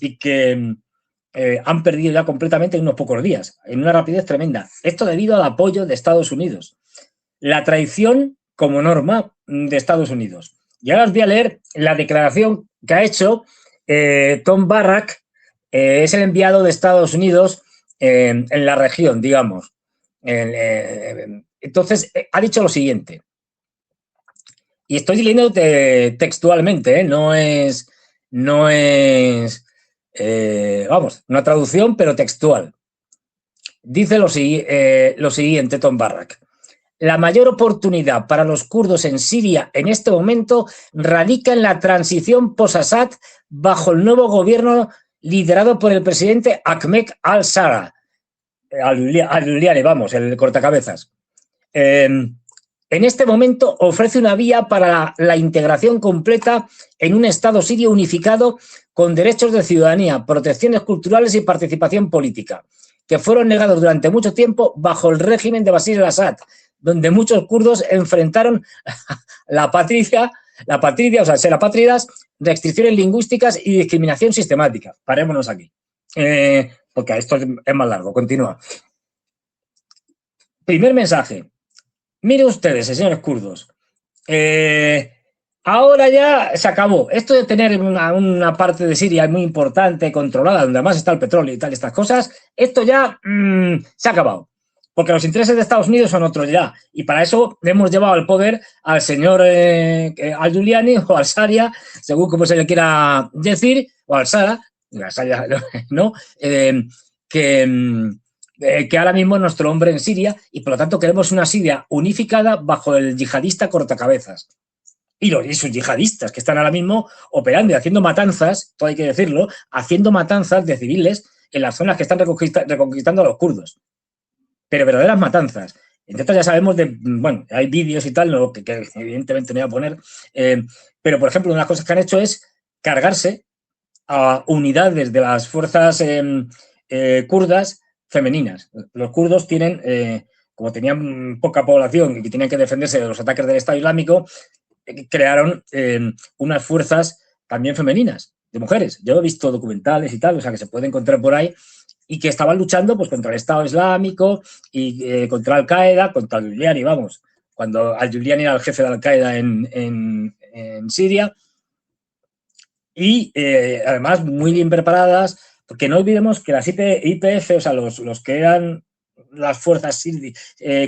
han perdido ya completamente en unos pocos días, en una rapidez tremenda. Esto debido al apoyo de Estados Unidos. La traición como norma de Estados Unidos. Y ahora os voy a leer la declaración que ha hecho Tom Barrack, es el enviado de Estados Unidos en la región, digamos. Entonces, ha dicho lo siguiente, y estoy leyendo textualmente, no es vamos, una traducción, pero textual. Dice lo siguiente Tom Barrack. La mayor oportunidad para los kurdos en Siria en este momento radica en la transición post-Assad bajo el nuevo gobierno liderado por el presidente Ahmed al-Shara, al-Liane, vamos, el cortacabezas. En este momento ofrece una vía para la integración completa en un Estado sirio unificado con derechos de ciudadanía, protecciones culturales y participación política, que fueron negados durante mucho tiempo bajo el régimen de Bashar al-Assad, donde muchos kurdos enfrentaron la apátridas, ser apátridas, restricciones lingüísticas y discriminación sistemática. Parémonos aquí, porque esto es más largo. Continúa. Primer mensaje. Miren ustedes, señores kurdos, ahora ya se acabó. Esto de tener una parte de Siria muy importante, controlada, donde además está el petróleo y tal, estas cosas, esto ya se ha acabado. Porque los intereses de Estados Unidos son otros ya. Y para eso hemos llevado al poder al señor al-Giuliani o al-Sharia, según como se le quiera decir, o al-Sara, ¿no? Que ahora mismo es nuestro hombre en Siria y por lo tanto queremos una Siria unificada bajo el yihadista cortacabezas. y sus yihadistas que están ahora mismo operando y haciendo matanzas, todo hay que decirlo, haciendo matanzas de civiles en las zonas que están reconquistando a los kurdos. Pero verdaderas matanzas. Entonces ya sabemos bueno, hay vídeos y tal, no, que evidentemente no voy a poner, pero por ejemplo una de las cosas que han hecho es cargarse a unidades de las fuerzas kurdas femeninas. Los kurdos tienen, como tenían poca población y que tenían que defenderse de los ataques del Estado Islámico, crearon unas fuerzas también femeninas, de mujeres. Yo he visto documentales y tal, o sea, que se puede encontrar por ahí, y que estaban luchando pues contra el Estado Islámico y contra Al-Qaeda, contra Al-Giuliani, vamos, cuando Al-Giuliani era el jefe de Al-Qaeda en Siria. Y además muy bien preparadas, porque no olvidemos que las IPF, o sea, los que eran las fuerzas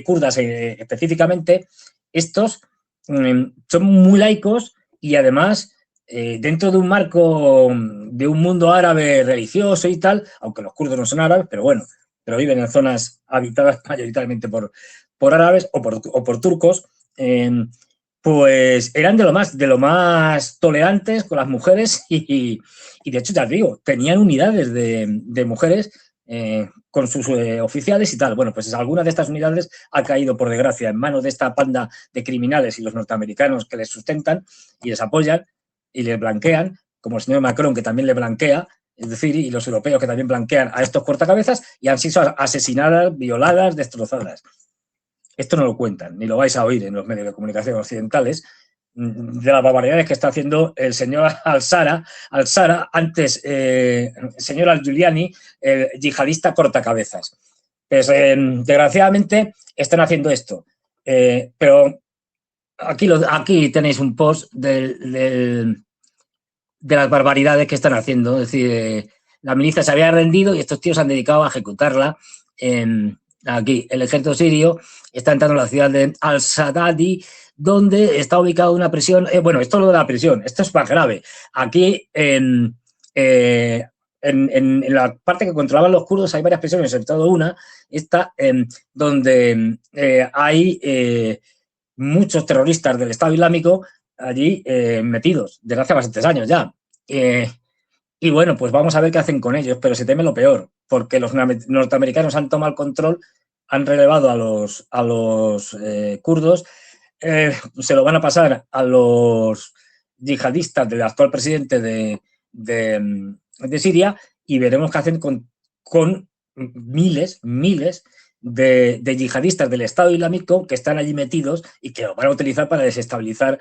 kurdas específicamente, estos son muy laicos y además dentro de un marco de un mundo árabe religioso y tal, aunque los kurdos no son árabes, pero bueno, pero viven en zonas habitadas mayoritariamente por árabes o por turcos, pues eran de lo más tolerantes con las mujeres y de hecho, ya os digo, tenían unidades de mujeres con sus oficiales y tal. Bueno, pues algunas de estas unidades ha caído, por desgracia, en manos de esta panda de criminales y los norteamericanos que les sustentan y les apoyan y les blanquean, como el señor Macron, que también le blanquea, es decir, y los europeos que también blanquean a estos cortacabezas y han sido asesinadas, violadas, destrozadas. Esto no lo cuentan, ni lo vais a oír en los medios de comunicación occidentales, de las barbaridades que está haciendo el señor Al-Sara, antes señor Al-Giuliani, el yihadista cortacabezas. Pues desgraciadamente están haciendo esto. Pero aquí tenéis un post de las barbaridades que están haciendo. Es decir, la milicia se había rendido y estos tíos se han dedicado a ejecutarla. Aquí, el ejército sirio está entrando en la ciudad de Al-Sadadi, donde está ubicada una prisión. Bueno, esto es lo de la prisión, esto es más grave. Aquí, en la parte que controlaban los kurdos, hay varias prisiones, sobre todo una, esta, donde hay muchos terroristas del Estado Islámico allí metidos, desde hace bastantes años ya. Y bueno, pues vamos a ver qué hacen con ellos, pero se teme lo peor, porque los norteamericanos han tomado el control, han relevado a los kurdos, se lo van a pasar a los yihadistas del actual presidente de Siria y veremos qué hacen con miles de yihadistas del Estado Islámico que están allí metidos y que lo van a utilizar para desestabilizar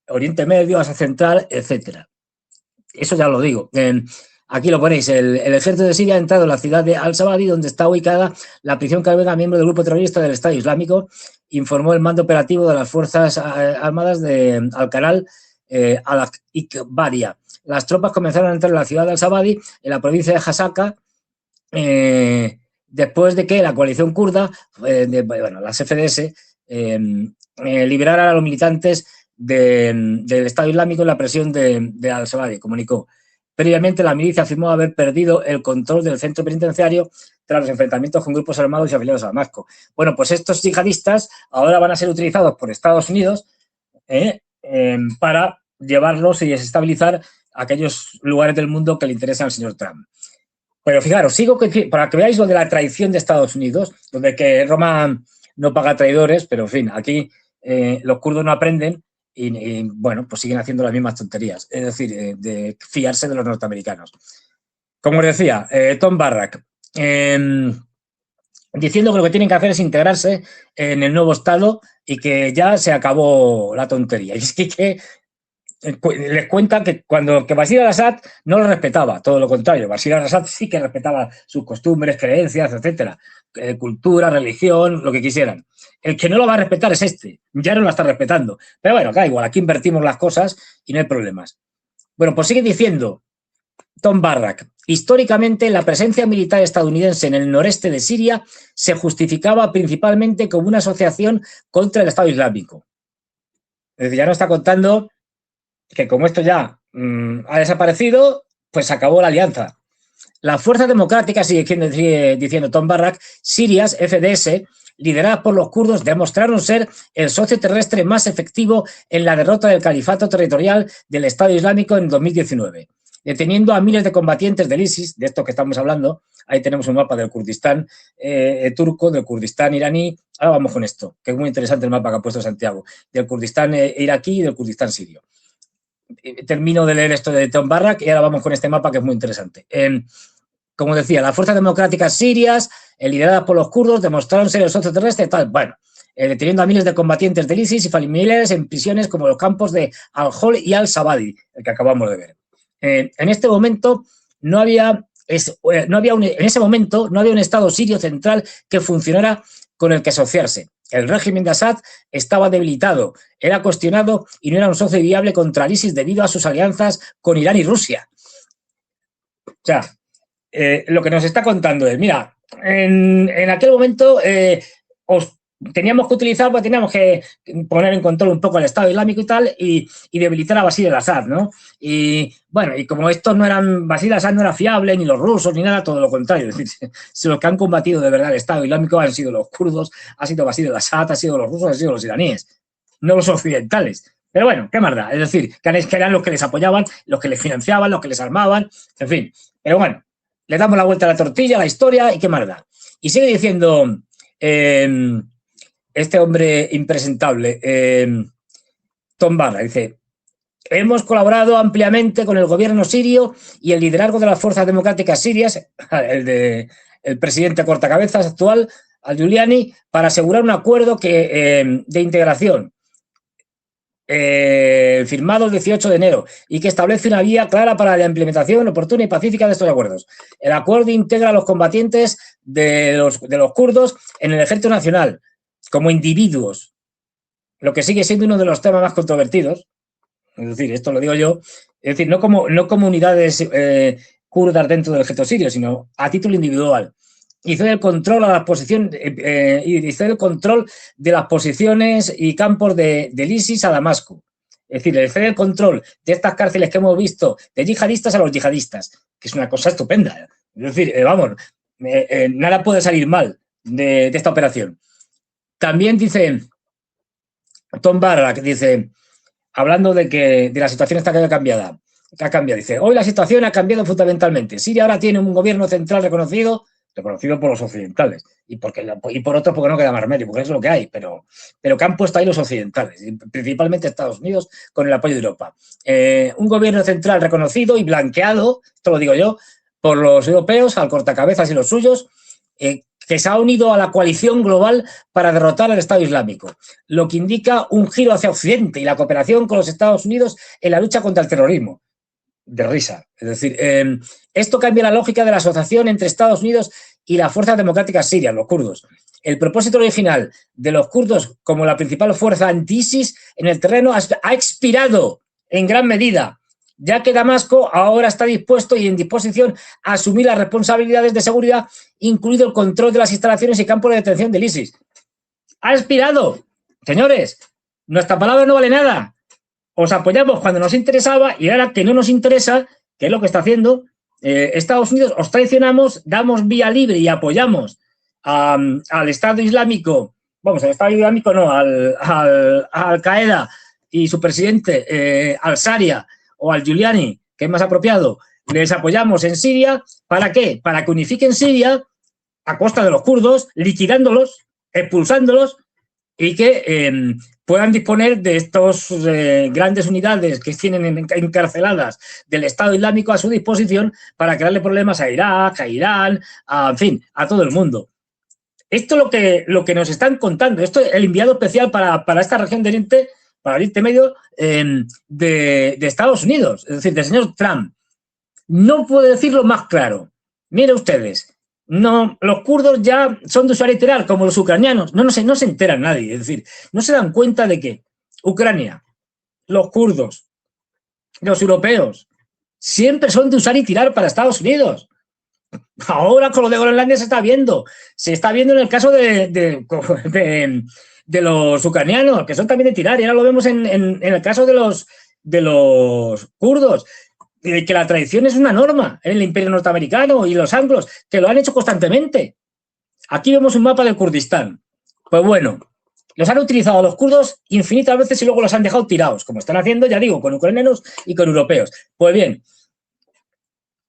Oriente Medio, Asia Central, etcétera. Eso ya lo digo. Aquí lo ponéis. El ejército de Siria ha entrado en la ciudad de Al-Sabadi, donde está ubicada la prisión que alberga miembro del grupo terrorista del Estado Islámico, informó el mando operativo de las Fuerzas Armadas de Al-Canal Al-Ikbaria. Las tropas comenzaron a entrar en la ciudad de Al-Sabadi, en la provincia de Hasaka, después de que la coalición kurda, las FDS, liberara a los militantes del Estado Islámico en la presión de Al-Sabadi, comunicó. Previamente, la milicia afirmó haber perdido el control del centro penitenciario tras los enfrentamientos con grupos armados y afiliados a Damasco. Bueno, pues estos yihadistas ahora van a ser utilizados por Estados Unidos para llevarlos y desestabilizar aquellos lugares del mundo que le interesan al señor Trump. Pero fijaros, para que veáis lo de la traición de Estados Unidos, donde que Roma no paga traidores, pero en fin, aquí los kurdos no aprenden y bueno, pues siguen haciendo las mismas tonterías, es decir, de fiarse de los norteamericanos. Como os decía, Tom Barrack, diciendo que lo que tienen que hacer es integrarse en el nuevo Estado y que ya se acabó la tontería. Y es que les cuenta que que Bashir al-Assad no lo respetaba, todo lo contrario. Bashir al-Assad sí que respetaba sus costumbres, creencias, etcétera, cultura, religión, lo que quisieran. El que no lo va a respetar es este, ya no lo está respetando. Pero bueno, da igual, aquí invertimos las cosas y no hay problemas. Bueno, pues sigue diciendo Tom Barrack, históricamente la presencia militar estadounidense en el noreste de Siria se justificaba principalmente como una asociación contra el Estado Islámico. Es decir, ya nos está contando que como esto ya ha desaparecido, pues se acabó la alianza. las fuerzas democráticas, sigue diciendo Tom Barrack, sirias, FDS, lideradas por los kurdos, demostraron ser el socio terrestre más efectivo en la derrota del califato territorial del Estado Islámico en 2019, deteniendo a miles de combatientes del ISIS, de esto que estamos hablando. Ahí tenemos un mapa del Kurdistán turco, del Kurdistán iraní. Ahora vamos con esto, que es muy interesante el mapa que ha puesto Santiago, del Kurdistán iraquí y del Kurdistán sirio. Termino de leer esto de Tom Barrack y ahora vamos con este mapa que es muy interesante. Como decía, las fuerzas democráticas sirias, lideradas por los kurdos, demostraron ser el socio terrestre, tal. Bueno, deteniendo a miles de combatientes del ISIS y familiares en prisiones como los campos de Al-Hol y Al-Sabadi, el que acabamos de ver. En este momento no había un Estado sirio central que funcionara con el que asociarse. El régimen de Assad estaba debilitado, era cuestionado y no era un socio viable contra el ISIS debido a sus alianzas con Irán y Rusia. O sea, lo que nos está contando es, mira, en aquel momento teníamos que utilizar, pues teníamos que poner en control un poco el Estado Islámico y tal, y debilitar a Bashar al-Assad, ¿no? Y bueno, y como estos no eran, Bashar al-Assad no era fiable, ni los rusos, ni nada, todo lo contrario. Es decir, si los que han combatido de verdad el Estado Islámico han sido los kurdos, ha sido Bashar al-Assad, ha sido los rusos, han sido los iraníes, no los occidentales. Pero bueno, ¿qué más da? Es decir, que eran los que les apoyaban, los que les financiaban, los que les armaban, en fin. Pero bueno, le damos la vuelta a la tortilla, a la historia, y qué más da. Y sigue diciendo este hombre impresentable, Tom Barrack, dice: hemos colaborado ampliamente con el gobierno sirio y el liderazgo de las fuerzas democráticas sirias, el presidente cortacabezas actual, al-Giuliani, para asegurar un acuerdo de integración firmado el 18 de enero y que establece una vía clara para la implementación oportuna y pacífica de estos acuerdos. El acuerdo integra a los combatientes de los kurdos en el ejército nacional como individuos, lo que sigue siendo uno de los temas más controvertidos. Es decir, esto lo digo yo, es decir, no como unidades kurdas dentro del ejército sirio, sino a título individual. Y cede el control a las posiciones y cede el control de las posiciones y campos del ISIS a Damasco. Es decir, le cede el control de estas cárceles que hemos visto de yihadistas a los yihadistas, que es una cosa estupenda. Es decir, vamos, nada puede salir mal de esta operación. También dice Tom Barrack, dice, hablando de la situación esta que ha cambiado, dice: hoy la situación ha cambiado fundamentalmente. Siria ahora tiene un gobierno central reconocido por los occidentales y por otros porque no queda más remedio, porque es lo que hay, pero que han puesto ahí los occidentales, principalmente Estados Unidos con el apoyo de Europa. Un gobierno central reconocido y blanqueado, esto lo digo yo, por los europeos, al cortacabezas y los suyos, que se ha unido a la coalición global para derrotar al Estado Islámico, lo que indica un giro hacia Occidente y la cooperación con los Estados Unidos en la lucha contra el terrorismo. De risa. Es decir, esto cambia la lógica de la asociación entre Estados Unidos y las fuerzas democráticas sirias, los kurdos. El propósito original de los kurdos como la principal fuerza anti-ISIS en el terreno ha expirado en gran medida, ya que Damasco ahora está dispuesto y en disposición a asumir las responsabilidades de seguridad, incluido el control de las instalaciones y campos de detención del ISIS. ¡Ha expirado! Señores, nuestra palabra no vale nada. Os apoyamos cuando nos interesaba y ahora que no nos interesa, que es lo que está haciendo Estados Unidos, os traicionamos, damos vía libre y apoyamos al Estado Islámico, al Estado Islámico no, a Al-Qaeda y su presidente al-Sharia o al-Giuliani, que es más apropiado, les apoyamos en Siria. ¿Para qué? Para que unifiquen Siria a costa de los kurdos, liquidándolos, expulsándolos y que puedan disponer de estas grandes unidades que tienen encarceladas del Estado Islámico a su disposición para crearle problemas a Irak, a Irán, en fin, a todo el mundo. Esto es lo que nos están contando. Esto es el enviado especial para esta región de Oriente, para Oriente Medio, de Estados Unidos, es decir, del señor Trump. No puedo decirlo más claro. Miren ustedes. No, los kurdos ya son de usuario literal, como los ucranianos. No se entera nadie. Es decir, no se dan cuenta de que Ucrania, los kurdos, los europeos, siempre son de usar y tirar para Estados Unidos. Ahora con lo de Groenlandia se está viendo. Se está viendo en el caso de los ucranianos, que son también de tirar. Y ahora lo vemos en el caso de los kurdos. de que la traición es una norma en el imperio norteamericano y los anglos, que lo han hecho constantemente. Aquí vemos un mapa del Kurdistán. Pues bueno, los han utilizado los kurdos infinitas veces y luego los han dejado tirados, como están haciendo, ya digo, con ucranianos y con europeos. Pues bien,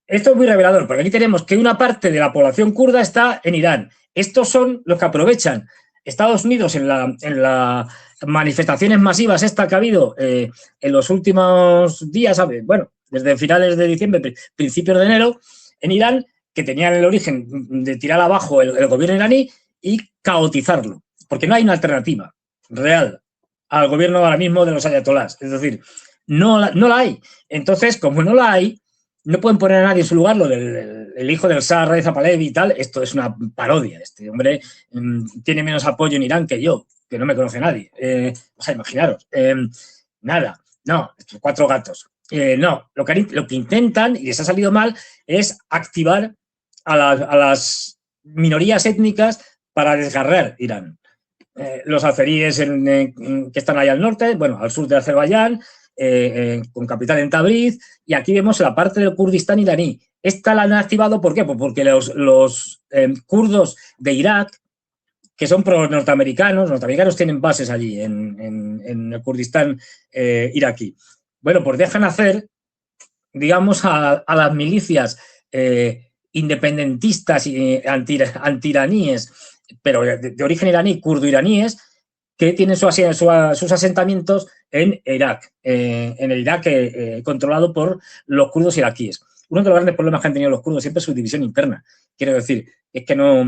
esto es muy revelador, porque aquí tenemos que una parte de la población kurda está en Irán. Estos son los que aprovechan Estados Unidos en las manifestaciones masivas esta que ha habido en los últimos días, bueno, desde finales de diciembre, principios de enero, en Irán, que tenían el origen de tirar abajo el gobierno iraní y caotizarlo, porque no hay una alternativa real al gobierno ahora mismo de los ayatolás. Es decir, no la hay. Entonces, como no la hay, no pueden poner a nadie en su lugar. Lo del el hijo del Shah, Reza Pahlavi y tal, esto es una parodia. Este hombre tiene menos apoyo en Irán que yo, que no me conoce nadie. O sea, imaginaros. Nada, no, estos 4 gatos. No, lo que intentan, y les ha salido mal, es activar a las minorías étnicas para desgarrar Irán. Los azeríes que están allá al norte, bueno, al sur de Azerbaiyán, con capital en Tabriz, y aquí vemos la parte del Kurdistán iraní. Esta la han activado, ¿por qué? Pues porque los kurdos de Irak, que son norteamericanos tienen bases allí en el Kurdistán iraquí. Bueno, pues dejan hacer, digamos, a las milicias independentistas y anti-iraníes, pero de origen iraní, kurdo-iraníes, que tienen sus asentamientos en Irak, en el Irak controlado por los kurdos iraquíes. Uno de los grandes problemas que han tenido los kurdos siempre es su división interna. Quiero decir, es que no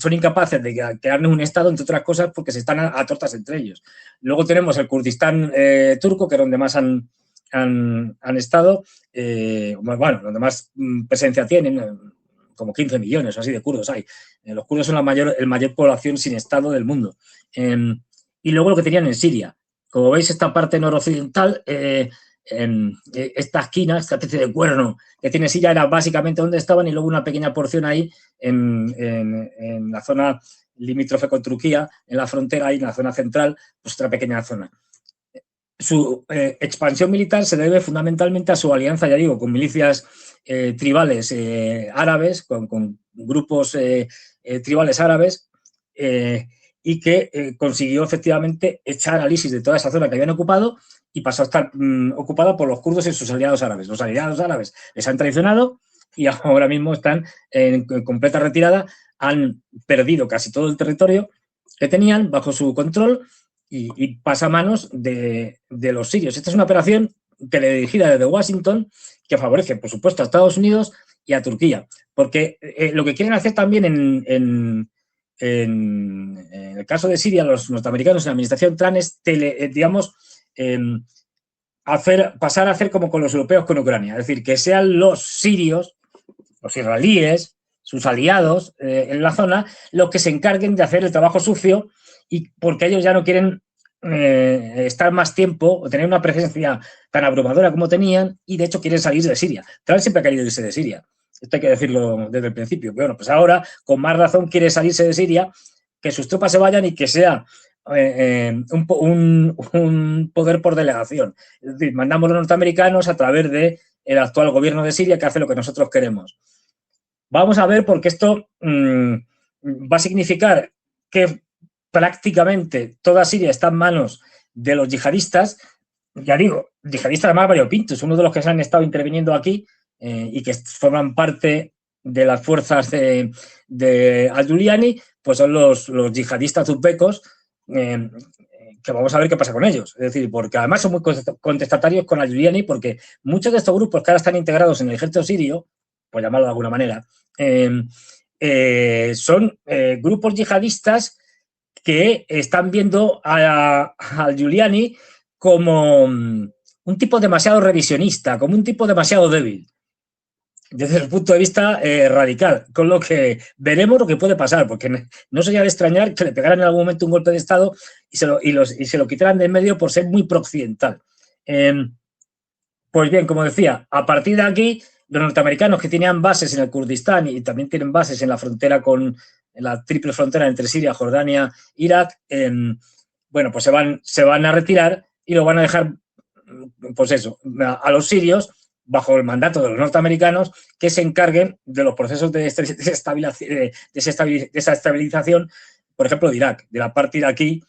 son incapaces de crearnos un Estado, entre otras cosas, porque se están a tortas entre ellos. Luego tenemos el Kurdistán turco, que es donde más han estado, bueno, donde más presencia tienen, como 15 millones o así de kurdos hay. Los kurdos son la mayor población sin Estado del mundo. Y luego lo que tenían en Siria. Como veis, esta parte noroccidental, esta esquina, esta especie de cuerno que tiene Siria, era básicamente donde estaban, y luego una pequeña porción ahí en la zona limítrofe con Turquía, en la frontera, ahí en la zona central, pues otra pequeña zona. Su expansión militar se debe fundamentalmente a su alianza, ya digo, con milicias tribales árabes, con grupos tribales árabes, y que consiguió efectivamente echar al ISIS de toda esa zona que habían ocupado y pasó a estar ocupada por los kurdos y sus aliados árabes. Los aliados árabes les han traicionado y ahora mismo están en completa retirada, han perdido casi todo el territorio que tenían bajo su control y pasa a manos de los sirios. Esta es una operación dirigida desde Washington que favorece, por supuesto, a Estados Unidos y a Turquía, porque lo que quieren hacer también en el caso de Siria, los norteamericanos en la administración Trump es, digamos, pasar a hacer como con los europeos con Ucrania, es decir, que sean los sirios, los israelíes, sus aliados en la zona, los que se encarguen de hacer el trabajo sucio, y porque ellos ya no quieren estar más tiempo o tener una presencia tan abrumadora como tenían, y de hecho quieren salir de Siria. Trump siempre ha querido irse de Siria. Esto hay que decirlo desde el principio. Bueno, pues ahora, con más razón, quiere salirse de Siria, que sus tropas se vayan y que sea un poder por delegación. Es decir, mandamos a los norteamericanos a través del actual gobierno de Siria, que hace lo que nosotros queremos. Vamos a ver, porque esto va a significar que prácticamente toda Siria está en manos de los yihadistas. Ya digo, yihadistas además variopintos, uno de los que se han estado interviniendo aquí y que forman parte de las fuerzas de al-Giuliani, pues son los yihadistas uzbecos, que vamos a ver qué pasa con ellos. Es decir, porque además son muy contestatarios con al-Giuliani, porque muchos de estos grupos que ahora están integrados en el ejército sirio, por llamarlo de alguna manera, son grupos yihadistas que están viendo al-Giuliani como un tipo demasiado revisionista, como un tipo demasiado débil, desde el punto de vista radical, con lo que veremos lo que puede pasar, porque no sería de extrañar que le pegaran en algún momento un golpe de Estado y se lo quitaran de en medio por ser muy prooccidental. Pues bien, como decía, a partir de aquí, los norteamericanos que tenían bases en el Kurdistán y también tienen bases en la frontera en la triple frontera entre Siria, Jordania, Irak, bueno, pues se van a retirar y lo van a dejar, pues eso, a los sirios, digamos, en manos de los kurdos. Esto es una operación que dirigida desde Washington, que favorece, por supuesto, a Estados Unidos y a Turquía. Luego tenemos el Kurdistán turco, que es donde más han estado, y luego tenemos el Kurdistán iraquí, que es donde más han estado. bajo el mandato de los norteamericanos, que se encarguen de los procesos de desestabilización, por ejemplo, de Irak, de la parte iraquí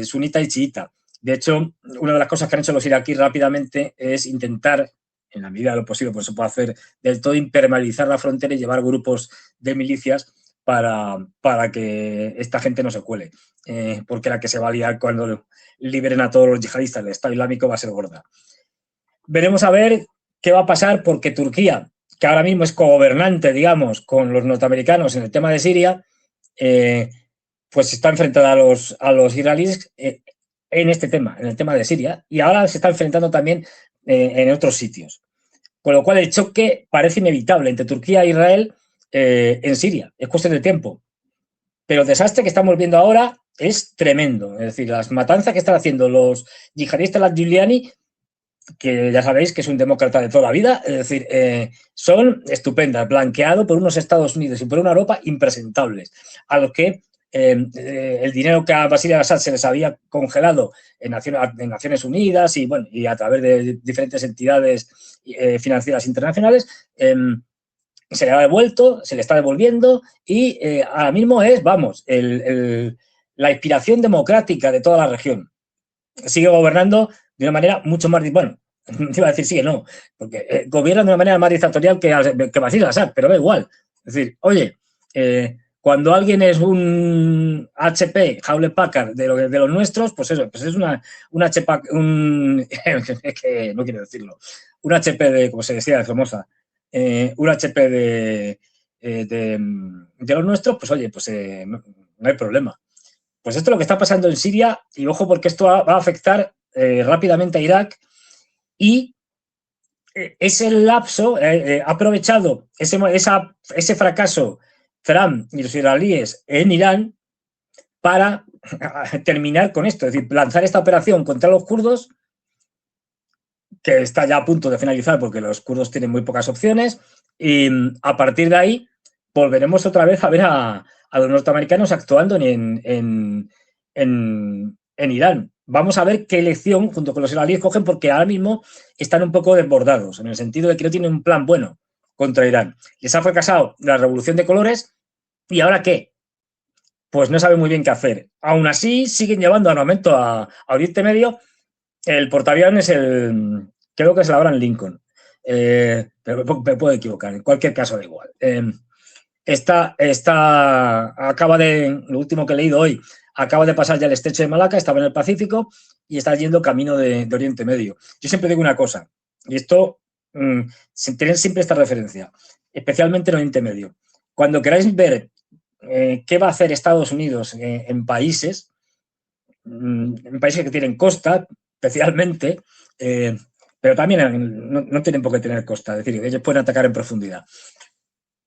sunita y chiita. De hecho, una de las cosas que han hecho los iraquíes rápidamente es intentar, en la medida de lo posible, pues se puede hacer del todo, impermeabilizar la frontera y llevar grupos de milicias para que esta gente no se cuele, porque la que se va a liar cuando liberen a todos los yihadistas del Estado Islámico va a ser gorda. Veremos a ver qué va a pasar, porque Turquía, que ahora mismo es cogobernante, digamos, con los norteamericanos en el tema de Siria, pues está enfrentada a los israelíes en este tema, en el tema de Siria, y ahora se está enfrentando también en otros sitios. Con lo cual el choque parece inevitable entre Turquía e Israel en Siria. Es cuestión de tiempo. Pero el desastre que estamos viendo ahora es tremendo. Es decir, las matanzas que están haciendo los yihadistas, las Giuliani, que ya sabéis que es un demócrata de toda la vida, es decir, son estupendas, blanqueado por unos Estados Unidos y por una Europa impresentables, a los que el dinero que a Bashar al-Assad se les había congelado en Naciones Unidas y, bueno, y a través de diferentes entidades financieras internacionales, se le ha devuelto, se le está devolviendo y ahora mismo es, vamos, la inspiración democrática de toda la región. Sigue gobernando de una manera mucho más, bueno, te iba a decir sí que no, porque gobierna de una manera más dictatorial que Bashar al-Assad, pero da igual. Es decir, oye, cuando alguien es un HP, Hewlett Packard, de los nuestros, pues eso, pues es un HP, es que no quiero decirlo, un HP de, como se decía, de Formosa, un HP de los nuestros, pues oye, pues no hay problema. Pues esto es lo que está pasando en Siria, y ojo, porque esto va a afectar rápidamente a Irak, y ese lapso ha aprovechado ese fracaso Trump y los israelíes en Irán para terminar con esto, es decir, lanzar esta operación contra los kurdos, que está ya a punto de finalizar porque los kurdos tienen muy pocas opciones, y a partir de ahí volveremos otra vez a ver a los norteamericanos actuando en Irán. Vamos a ver qué lección junto con los israelíes cogen, porque ahora mismo están un poco desbordados, en el sentido de que no tienen un plan bueno contra Irán. Les ha fracasado la revolución de colores, ¿y ahora qué? Pues no saben muy bien qué hacer. Aún así, siguen llevando armamento a Oriente Medio. El portaaviones creo que es el Abraham Lincoln, pero me puedo equivocar, en cualquier caso da igual. Lo último que he leído hoy, acaba de pasar ya el estrecho de Malaca, estaba en el Pacífico y está yendo camino de Oriente Medio. Yo siempre digo una cosa, y esto, tener siempre esta referencia, especialmente en Oriente Medio. Cuando queráis ver qué va a hacer Estados Unidos en países que tienen costa, especialmente, pero también no tienen por qué tener costa, es decir, ellos pueden atacar en profundidad.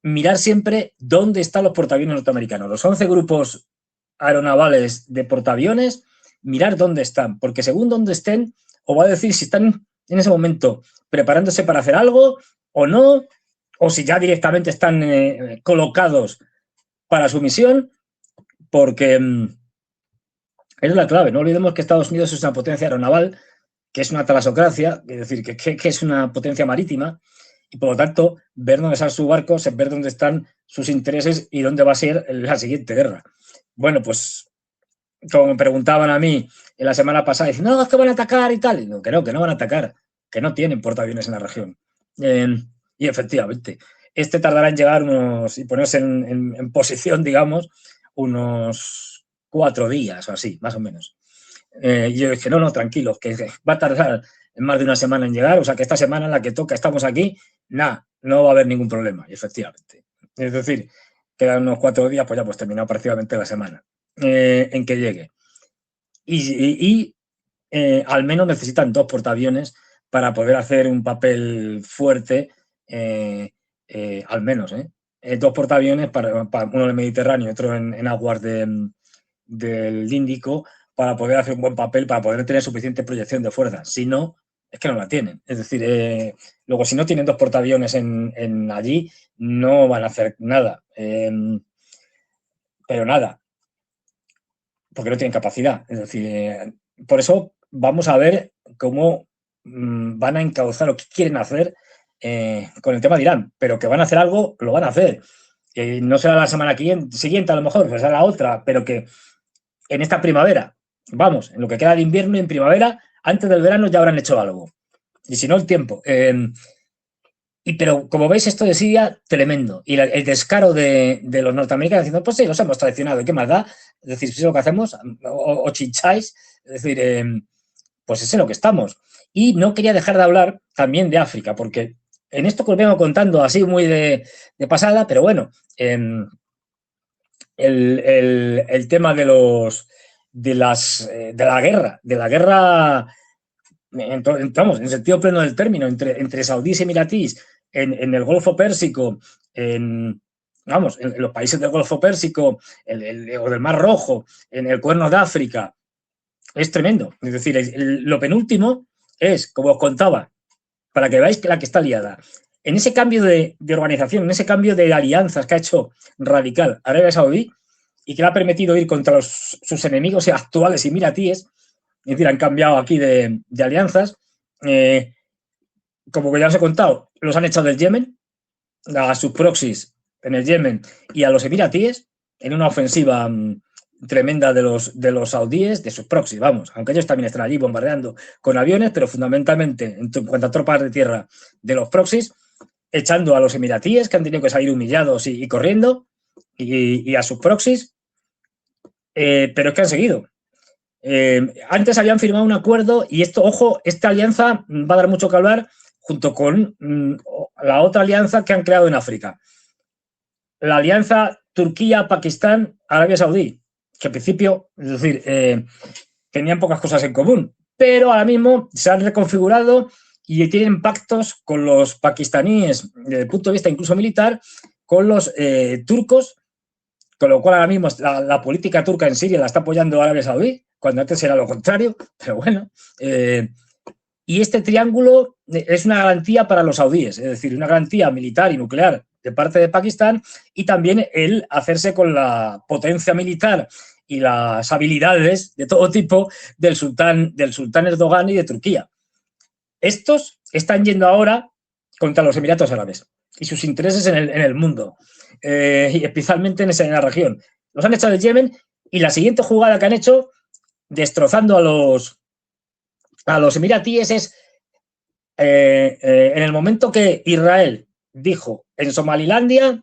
Mirar siempre dónde están los portaaviones norteamericanos. Los 11 grupos aeronavales de portaaviones, mirar dónde están, porque según dónde estén, os va a decir si están en ese momento preparándose para hacer algo o no, o si ya directamente están colocados para su misión, porque es la clave. No olvidemos que Estados Unidos es una potencia aeronaval, que es una talasocracia, es decir, que es una potencia marítima, y por lo tanto, ver dónde están sus barcos es ver dónde están sus intereses y dónde va a ser la siguiente guerra. Bueno, pues, como me preguntaban a mí en la semana pasada, dicen, no, es que van a atacar y tal. Y no, que no van a atacar, que no tienen portaaviones en la región. Y efectivamente, tardará en llegar y ponerse en posición, digamos, unos 4 días o así, más o menos. Y yo dije, no, tranquilos, que va a tardar más de una semana en llegar, o sea que esta semana en la que toca estamos aquí, no va a haber ningún problema, y efectivamente. Es decir, quedan unos 4 días, pues ya pues terminado prácticamente la semana en que llegue. Y al menos necesitan 2 portaaviones para poder hacer un papel fuerte, al menos, 2 portaaviones, para uno en el Mediterráneo y otro en aguas del Índico, para poder hacer un buen papel, para poder tener suficiente proyección de fuerza. Si no, es que no la tienen. Es decir, luego si no tienen 2 portaaviones allí, no van a hacer nada. Pero nada, porque no tienen capacidad. Es decir, por eso vamos a ver cómo van a encauzar o qué quieren hacer con el tema de Irán, pero que van a hacer algo, lo van a hacer. No será la semana siguiente, a lo mejor, será la otra, pero que en esta primavera, vamos, en lo que queda de invierno y en primavera, antes del verano ya habrán hecho algo. Y si no, el tiempo. Pero como veis, esto de Siria, tremendo. Y el descaro de los norteamericanos diciendo, pues sí, los hemos traicionado, ¿qué más da? Es decir, si es lo que hacemos, o chincháis, es decir, pues es en lo que estamos. Y no quería dejar de hablar también de África, porque en esto que os vengo contando así muy de pasada, pero bueno, el tema de la guerra, vamos, en sentido pleno del término, entre saudíes y emiratís, en el Golfo Pérsico, en los países del Golfo Pérsico, o del Mar Rojo, en el Cuerno de África, es tremendo. Es decir, lo penúltimo es, como os contaba, para que veáis la que está liada, en ese cambio de organización, en ese cambio de alianzas que ha hecho radical Arabia Saudí y que le ha permitido ir contra sus enemigos actuales emiratíes, es decir, han cambiado aquí de alianzas, como que ya os he contado, los han echado del Yemen, a sus proxies en el Yemen y a los emiratíes, en una ofensiva tremenda de los saudíes, de sus proxies, vamos, aunque ellos también están allí bombardeando con aviones, pero fundamentalmente en cuanto a tropas de tierra de los proxies, echando a los emiratíes, que han tenido que salir humillados y corriendo, y a sus proxies, pero es que han seguido. Antes habían firmado un acuerdo y esto, ojo, esta alianza va a dar mucho que hablar junto con la otra alianza que han creado en África. La alianza Turquía-Pakistán-Arabia Saudí, que al principio, es decir, tenían pocas cosas en común, pero ahora mismo se han reconfigurado y tienen pactos con los pakistaníes desde el punto de vista incluso militar, con los turcos, con lo cual ahora mismo la política turca en Siria la está apoyando Arabia Saudí, cuando antes era lo contrario, pero bueno. Y este triángulo es una garantía para los saudíes, es decir, una garantía militar y nuclear de parte de Pakistán y también el hacerse con la potencia militar y las habilidades de todo tipo del sultán Erdogan y de Turquía. Estos están yendo ahora contra los Emiratos Árabes y sus intereses en el mundo, y especialmente en la región. Los han echado del Yemen y la siguiente jugada que han hecho, destrozando a los emiratíes, es en el momento que Israel dijo en Somalilandia,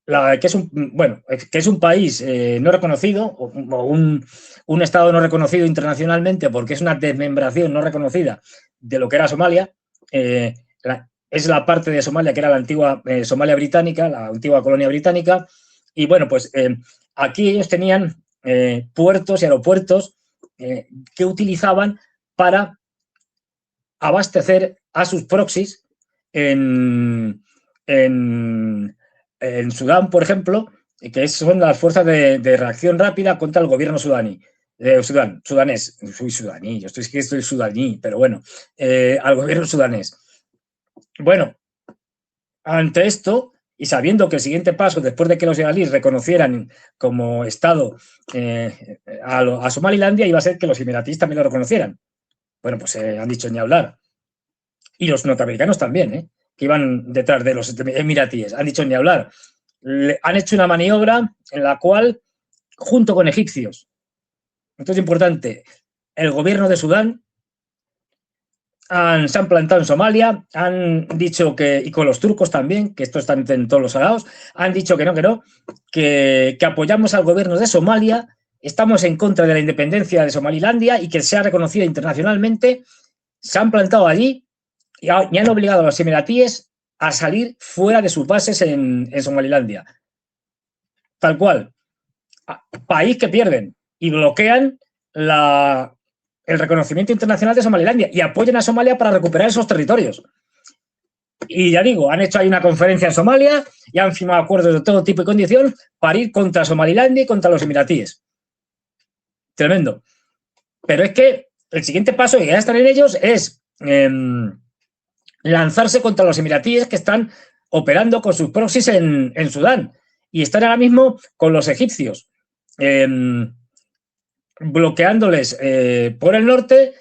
que es un país no reconocido, o un estado no reconocido internacionalmente porque es una desmembración no reconocida de lo que era Somalia, es la parte de Somalia que era la antigua Somalia británica, la antigua colonia británica, y bueno, pues aquí ellos tenían puertos y aeropuertos que utilizaban para abastecer a sus proxies en Sudán, por ejemplo, que son las fuerzas de reacción rápida contra el gobierno sudanés. Soy sudaní, yo estoy sudaní, pero bueno, al gobierno sudanés. Bueno, ante esto, y sabiendo que el siguiente paso, después de que los iraníes reconocieran como Estado a Somalilandia, iba a ser que los emiratíes también lo reconocieran. Bueno, pues han dicho ni hablar. Y los norteamericanos también, que iban detrás de los emiratíes, han dicho ni hablar. Han hecho una maniobra en la cual, junto con egipcios, esto es importante, el gobierno de Sudán se han plantado en Somalia, han dicho y con los turcos también, que esto está en todos los salados, han dicho que apoyamos al gobierno de Somalia, estamos en contra de la independencia de Somalilandia y que sea reconocida internacionalmente. Se han plantado allí y han obligado a los emiratíes a salir fuera de sus bases en Somalilandia. Tal cual. País que pierden y bloquean el reconocimiento internacional de Somalilandia y apoyan a Somalia para recuperar esos territorios. Y ya digo, han hecho ahí una conferencia en Somalia y han firmado acuerdos de todo tipo y condición para ir contra Somalilandia y contra los emiratíes. Tremendo. Pero es que el siguiente paso, que ya están en ellos, es lanzarse contra los emiratíes que están operando con sus proxies en Sudán y están ahora mismo con los egipcios, bloqueándoles por el norte,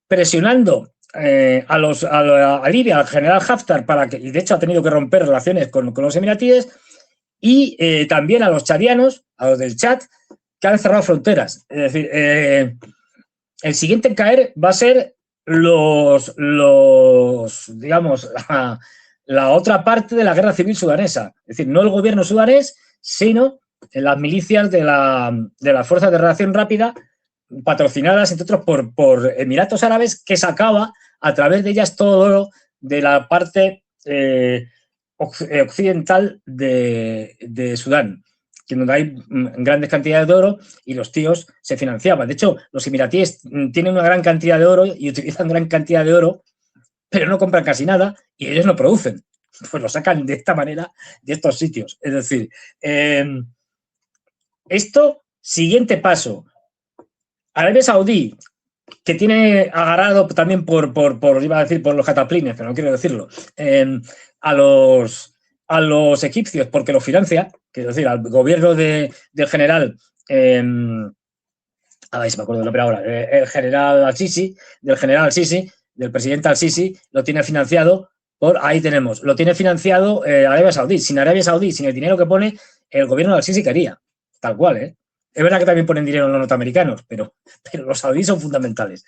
presionando a Libia, al general Haftar, y de hecho ha tenido que romper relaciones con los emiratíes, y también a los chadianos, a los del Chad, que han cerrado fronteras. Es decir, el siguiente en caer va a ser digamos, la otra parte de la guerra civil sudanesa. Es decir, no el gobierno sudanés, sino las milicias de las fuerzas de reacción rápida, patrocinadas, entre otros, por Emiratos Árabes, que sacaba a través de ellas todo el oro de la parte occidental de Sudán, donde hay grandes cantidades de oro y los tíos se financiaban. De hecho, los emiratíes tienen una gran cantidad de oro y utilizan gran cantidad de oro, pero no compran casi nada y ellos no producen. Pues lo sacan de esta manera de estos sitios. Es decir, esto, siguiente paso. Arabia Saudí, que tiene agarrado también iba a decir por los cataplines, pero no quiero decirlo, a los egipcios porque los financia, quiero decir, al gobierno del general, a ver si me acuerdo del nombre ahora, el general al-Sisi, del presidente al-Sisi, lo tiene financiado ahí tenemos, lo tiene financiado Arabia Saudí. Sin Arabia Saudí, sin el dinero que pone, el gobierno al-Sisi quería, tal cual, ¿eh? Es verdad que también ponen dinero los norteamericanos, pero los saudíes son fundamentales.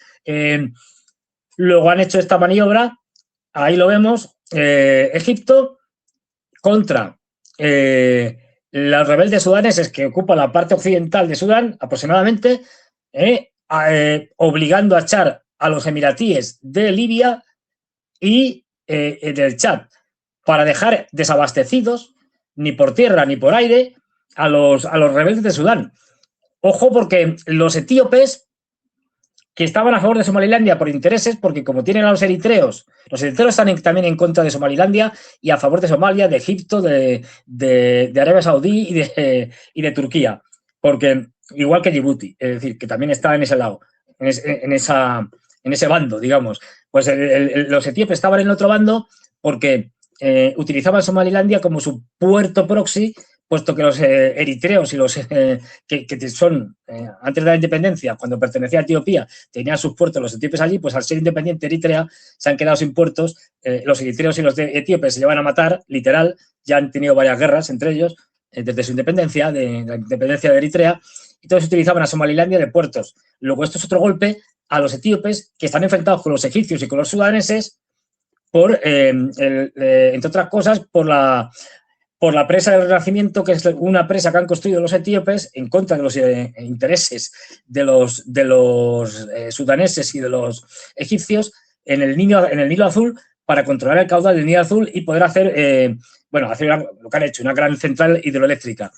Luego han hecho esta maniobra, ahí lo vemos, Egipto contra los rebeldes sudaneses que ocupan la parte occidental de Sudán, aproximadamente, obligando a echar a los emiratíes de Libia y del Chad, para dejar desabastecidos, ni por tierra ni por aire, a los rebeldes de Sudán. Ojo, porque los etíopes, que estaban a favor de Somalilandia por intereses, porque como tienen a los eritreos están también en contra de Somalilandia y a favor de Somalia, de Egipto, de Arabia Saudí y de Turquía, porque igual que Djibouti, es decir, que también está en ese lado, en ese bando, digamos. Pues los etíopes estaban en el otro bando porque utilizaban Somalilandia como su puerto proxy, puesto que los eritreos y los que son, antes de la independencia, cuando pertenecía a Etiopía, tenían sus puertos los etíopes allí, pues al ser independiente Eritrea se han quedado sin puertos, los eritreos y los etíopes se llevan a matar, literal, ya han tenido varias guerras entre ellos, desde su independencia, de la independencia de Eritrea, y todos utilizaban a Somalilandia de puertos. Luego esto es otro golpe a los etíopes, que están enfrentados con los egipcios y con los sudaneses, entre otras cosas, por la presa del Renacimiento, que es una presa que han construido los etíopes en contra de los intereses de los sudaneses y de los egipcios en el Nilo Azul, para controlar el caudal del Nilo Azul y poder hacer, lo que han hecho, una gran central hidroeléctrica.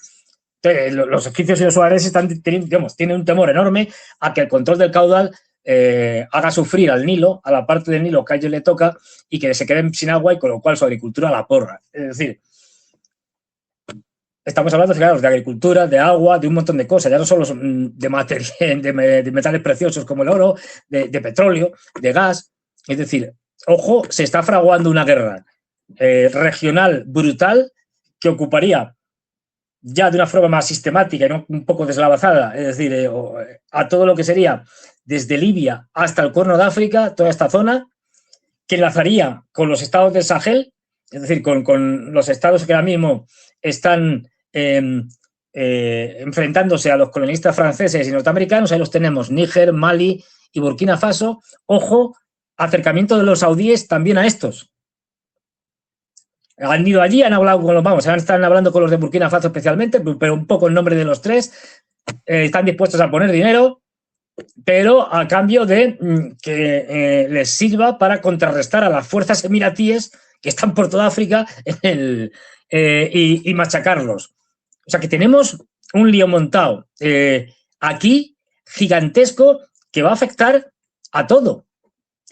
Entonces, los egipcios y los sudaneses tienen un temor enorme a que el control del caudal haga sufrir al Nilo, a la parte del Nilo que a ellos le toca, y que se queden sin agua, y con lo cual su agricultura la porra. Es decir, estamos hablando, claro, de agricultura, de agua, de un montón de cosas, ya no solo de metales preciosos como el oro, de petróleo, de gas. Es decir, ojo, se está fraguando una guerra regional brutal que ocuparía ya de una forma más sistemática y no un poco deslavazada, es decir, a todo lo que sería desde Libia hasta el Cuerno de África, toda esta zona, que enlazaría con los estados del Sahel, es decir, con los estados que ahora mismo están enfrentándose a los colonialistas franceses y norteamericanos. Ahí los tenemos, Níger, Mali y Burkina Faso. Ojo, acercamiento de los saudíes también a estos. Han ido allí, han hablado con están hablando con los de Burkina Faso especialmente, pero un poco en nombre de los tres. Están dispuestos a poner dinero, pero a cambio de que les sirva para contrarrestar a las fuerzas emiratíes que están por toda África y machacarlos. O sea que tenemos un lío montado aquí gigantesco que va a afectar a todo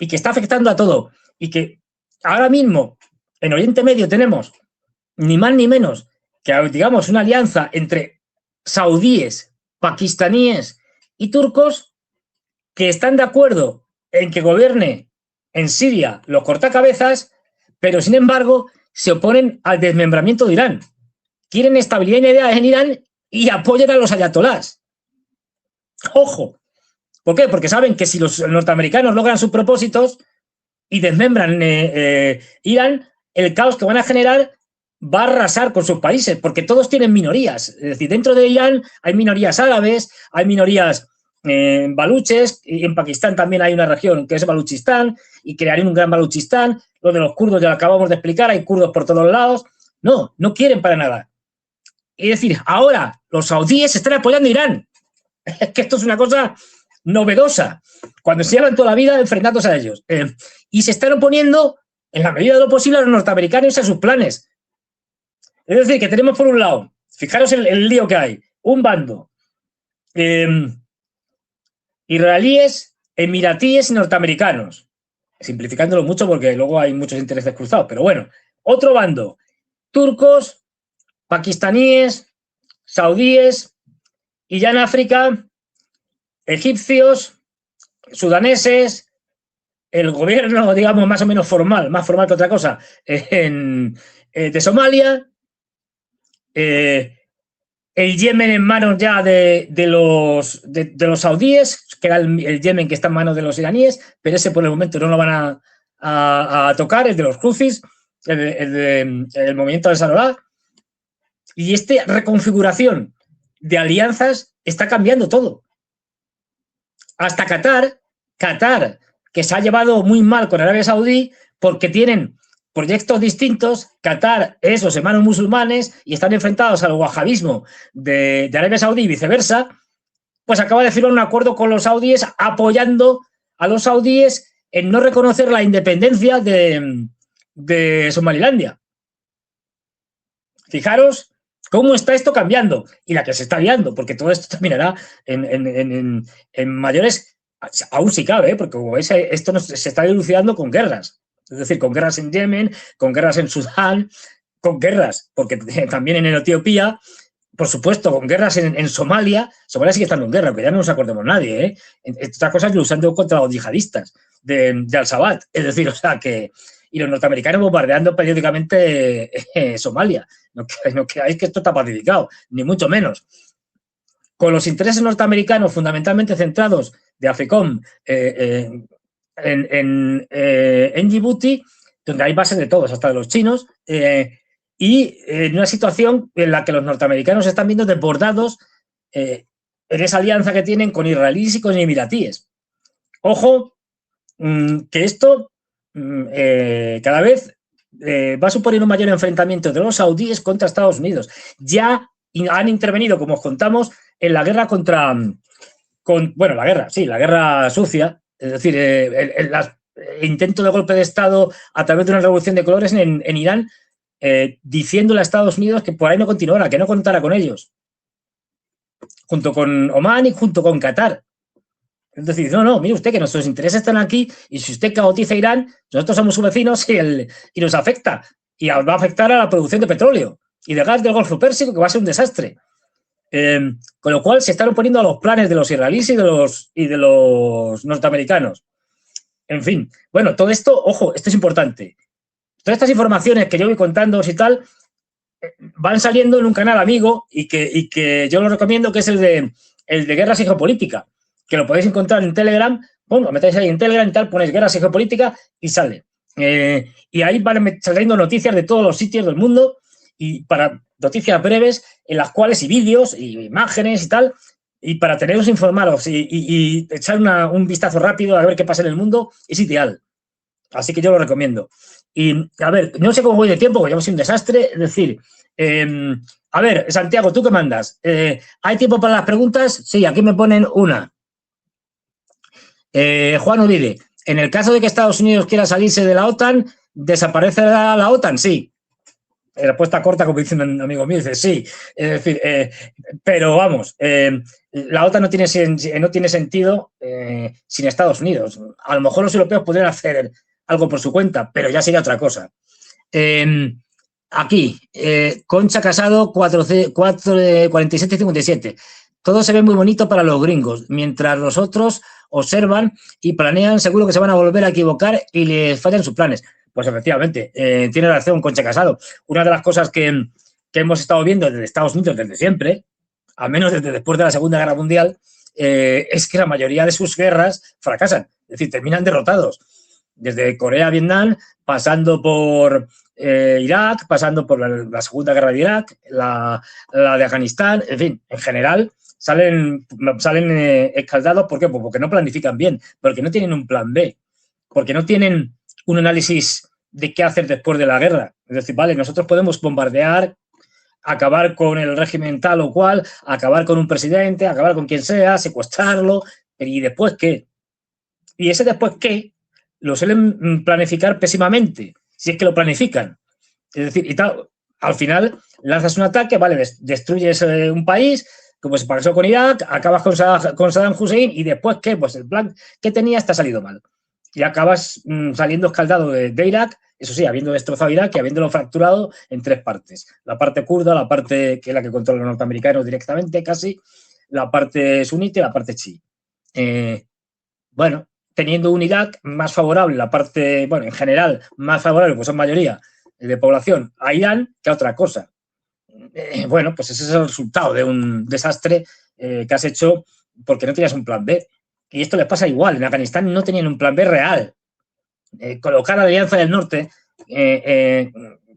y que está afectando a todo, y que ahora mismo en Oriente Medio tenemos ni más ni menos que, digamos, una alianza entre saudíes, pakistaníes y turcos que están de acuerdo en que gobierne en Siria los cortacabezas, pero sin embargo se oponen al desmembramiento de Irán. Quieren estabilidad en Irán y apoyan a los ayatolás. Ojo. ¿Por qué? Porque saben que si los norteamericanos logran sus propósitos, y desmembran Irán, el caos que van a generar va a arrasar con sus países, porque todos tienen minorías. Es decir, dentro de Irán hay minorías árabes, hay minorías baluches, y en Pakistán también hay una región que es Baluchistán, y crearían un gran Baluchistán. Lo de los kurdos ya lo acabamos de explicar, hay kurdos por todos lados. No, no quieren para nada. Es decir, ahora los saudíes están apoyando a Irán. Es que esto es una cosa novedosa, cuando se llevan toda la vida enfrentándose a ellos. Y se están oponiendo, en la medida de lo posible, a los norteamericanos y a sus planes. Es decir, que tenemos por un lado, fijaros el lío que hay, un bando, israelíes, emiratíes y norteamericanos, simplificándolo mucho porque luego hay muchos intereses cruzados, pero bueno, otro bando, turcos, pakistaníes, saudíes, y ya en África, egipcios, sudaneses, el gobierno, digamos, más o menos formal, más formal que otra cosa, de Somalia, el Yemen en manos ya de los saudíes, que era el Yemen que está en manos de los iraníes, pero ese por el momento no lo van a tocar, el de los Houthis, el movimiento de Hezbollah. Y esta reconfiguración de alianzas está cambiando todo. Hasta Qatar, que se ha llevado muy mal con Arabia Saudí porque tienen proyectos distintos. Qatar es los hermanos musulmanes y están enfrentados al wahabismo de Arabia Saudí y viceversa, pues acaba de firmar un acuerdo con los saudíes apoyando a los saudíes en no reconocer la independencia de Somalilandia. Fijaros cómo está esto cambiando y la que se está liando, porque todo esto terminará en mayores, aún si cabe, porque como veis, esto se está dilucidando con guerras. Es decir, con guerras en Yemen, con guerras en Sudán, con guerras, porque también en Etiopía, por supuesto, con guerras en Somalia. Somalia sigue estando en guerra, que ya no nos acordemos nadie, Estas cosas lo usando contra los yihadistas de Al-Shabaab. Es decir, o sea que... Y los norteamericanos bombardeando periódicamente Somalia. No creáis que esto está pacificado, ni mucho menos. Con los intereses norteamericanos fundamentalmente centrados de AFRICOM en Djibouti, donde hay bases de todos, hasta de los chinos, y en una situación en la que los norteamericanos están viendo desbordados en esa alianza que tienen con israelíes y con emiratíes. Ojo, que esto cada vez va a suponer un mayor enfrentamiento de los saudíes contra Estados Unidos. Ya han intervenido, como os contamos, en la guerra la guerra sucia, es decir, el intento de golpe de Estado a través de una revolución de colores en Irán, diciéndole a Estados Unidos que por ahí no continuara, que no contara con ellos, junto con Omán y junto con Qatar. Es decir, no, mire usted que nuestros intereses están aquí y si usted caotiza a Irán, nosotros somos sus vecinos y nos afecta. Y va a afectar a la producción de petróleo y de gas del Golfo Pérsico, que va a ser un desastre. Con lo cual se están oponiendo a los planes de los israelíes y de los norteamericanos. En fin, bueno, todo esto, ojo, esto es importante. Todas estas informaciones que yo voy contándoos y tal, van saliendo en un canal amigo y que yo lo recomiendo, que es el de Guerras y Geopolítica, que lo podéis encontrar en Telegram. Bueno, metéis ahí en Telegram y tal, ponéis Guerras y Geopolítica y sale. Y ahí van saliendo noticias de todos los sitios del mundo y para noticias breves en las cuales y vídeos y imágenes y tal, y para teneros informados y echar un vistazo rápido a ver qué pasa en el mundo es ideal. Así que yo lo recomiendo. Y, a ver, no sé cómo voy de tiempo, porque ya va a ser un desastre. Es decir, a ver, Santiago, ¿tú qué mandas? ¿Hay tiempo para las preguntas? Sí, aquí me ponen una. Juan Uribe, en el caso de que Estados Unidos quiera salirse de la OTAN, ¿desaparecerá la OTAN? Sí. Respuesta corta, como dice un amigo mío, dice sí. Es decir, pero vamos, la OTAN no tiene sentido sin Estados Unidos. A lo mejor los europeos podrían hacer algo por su cuenta, pero ya sería otra cosa. Aquí, Concha Casado, 4757. Todo se ve muy bonito para los gringos, mientras los otros observan y planean, seguro que se van a volver a equivocar y les fallan sus planes. Pues efectivamente, tiene razón Concha Casado. Una de las cosas que hemos estado viendo desde Estados Unidos desde siempre, al menos desde después de la Segunda Guerra Mundial, es que la mayoría de sus guerras fracasan, es decir, terminan derrotados. desde Corea a Vietnam, pasando por Irak, pasando por la Segunda Guerra de Irak, la de Afganistán, en fin, en general salen escaldados. ¿Por qué? Pues porque no planifican bien, porque no tienen un plan B, porque no tienen un análisis de qué hacer después de la guerra. Es decir, vale, nosotros podemos bombardear, acabar con el régimen tal o cual, acabar con un presidente, acabar con quien sea, secuestrarlo, ¿y después qué? Y ese después qué lo suelen planificar pésimamente, si es que lo planifican. Es decir, y tal, al final lanzas un ataque, vale, destruyes un país, como se pasó con Irak, acabas con Saddam Hussein, y después qué, pues el plan que tenías te ha salido mal. Y acabas saliendo escaldado de Irak, eso sí, habiendo destrozado Irak y habiéndolo fracturado en 3 partes. La parte kurda, la parte que es la que controlan los norteamericanos directamente casi, la parte sunita y la parte chií. Bueno, teniendo un Irak más favorable, la parte, bueno, en general, más favorable, pues son mayoría de población a Irán que a otra cosa. Bueno, pues ese es el resultado de un desastre que has hecho porque no tenías un plan B. Y esto les pasa igual. En Afganistán no tenían un plan B real. Colocar a la Alianza del Norte, que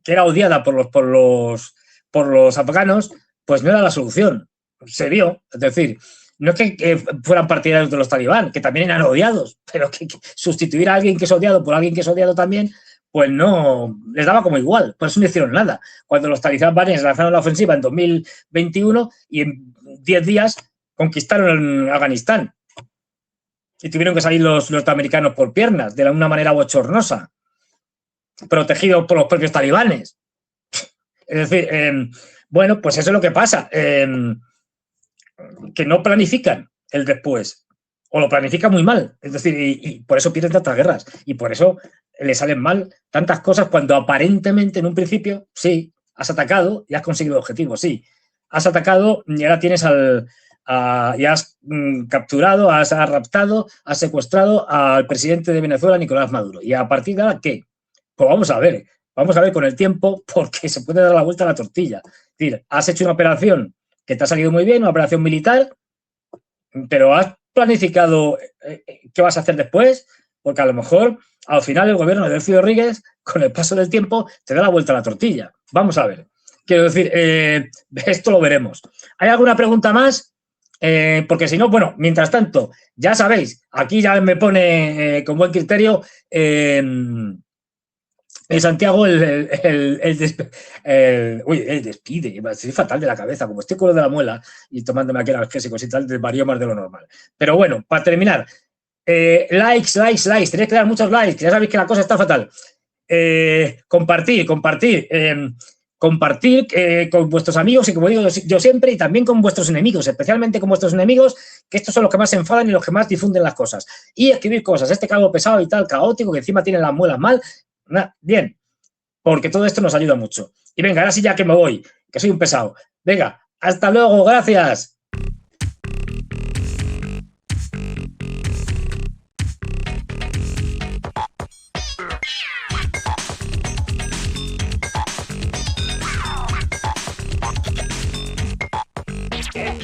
era odiada por los afganos, pues no era la solución. Se vio. Es decir, no es que fueran partidarios de los talibán, que también eran odiados, pero que sustituir a alguien que es odiado por alguien que es odiado también, pues no, les daba como igual. Por eso no hicieron nada. Cuando los talibanes lanzaron la ofensiva en 2021 y en 10 días conquistaron Afganistán. Y tuvieron que salir los norteamericanos por piernas, de una manera bochornosa, protegidos por los propios talibanes. Es decir, bueno, pues eso es lo que pasa, que no planifican el después, o lo planifican muy mal. Es decir, y por eso pierden tantas guerras, y por eso le salen mal tantas cosas cuando aparentemente en un principio, sí, has atacado y has conseguido objetivos, sí. Has atacado y ahora tienes y has capturado, has raptado, has secuestrado al presidente de Venezuela, Nicolás Maduro. ¿Y a partir de ahora qué? Pues vamos a ver con el tiempo, porque se puede dar la vuelta a la tortilla. Es decir, has hecho una operación que te ha salido muy bien, una operación militar, pero has planificado qué vas a hacer después, porque a lo mejor al final el gobierno de Delcy Rodríguez, con el paso del tiempo, te da la vuelta a la tortilla. Vamos a ver. Quiero decir, esto lo veremos. ¿Hay alguna pregunta más? Porque si no, bueno, mientras tanto, ya sabéis, aquí ya me pone con buen criterio Santiago el despide, estoy fatal de la cabeza, como estoy con lo de la muela y tomándome aquí analgésicos y tal, desvarío más de lo normal. Pero bueno, para terminar, likes, tenéis que dar muchos likes, que ya sabéis que la cosa está fatal. Compartir con vuestros amigos y, como digo yo siempre, y también con vuestros enemigos, especialmente con vuestros enemigos, que estos son los que más se enfadan y los que más difunden las cosas. Y escribir cosas, este calvo pesado y tal, caótico, que encima tiene las muelas mal. Bien, porque todo esto nos ayuda mucho. Y venga, ahora sí ya que me voy, que soy un pesado. Venga, hasta luego, gracias. Okay.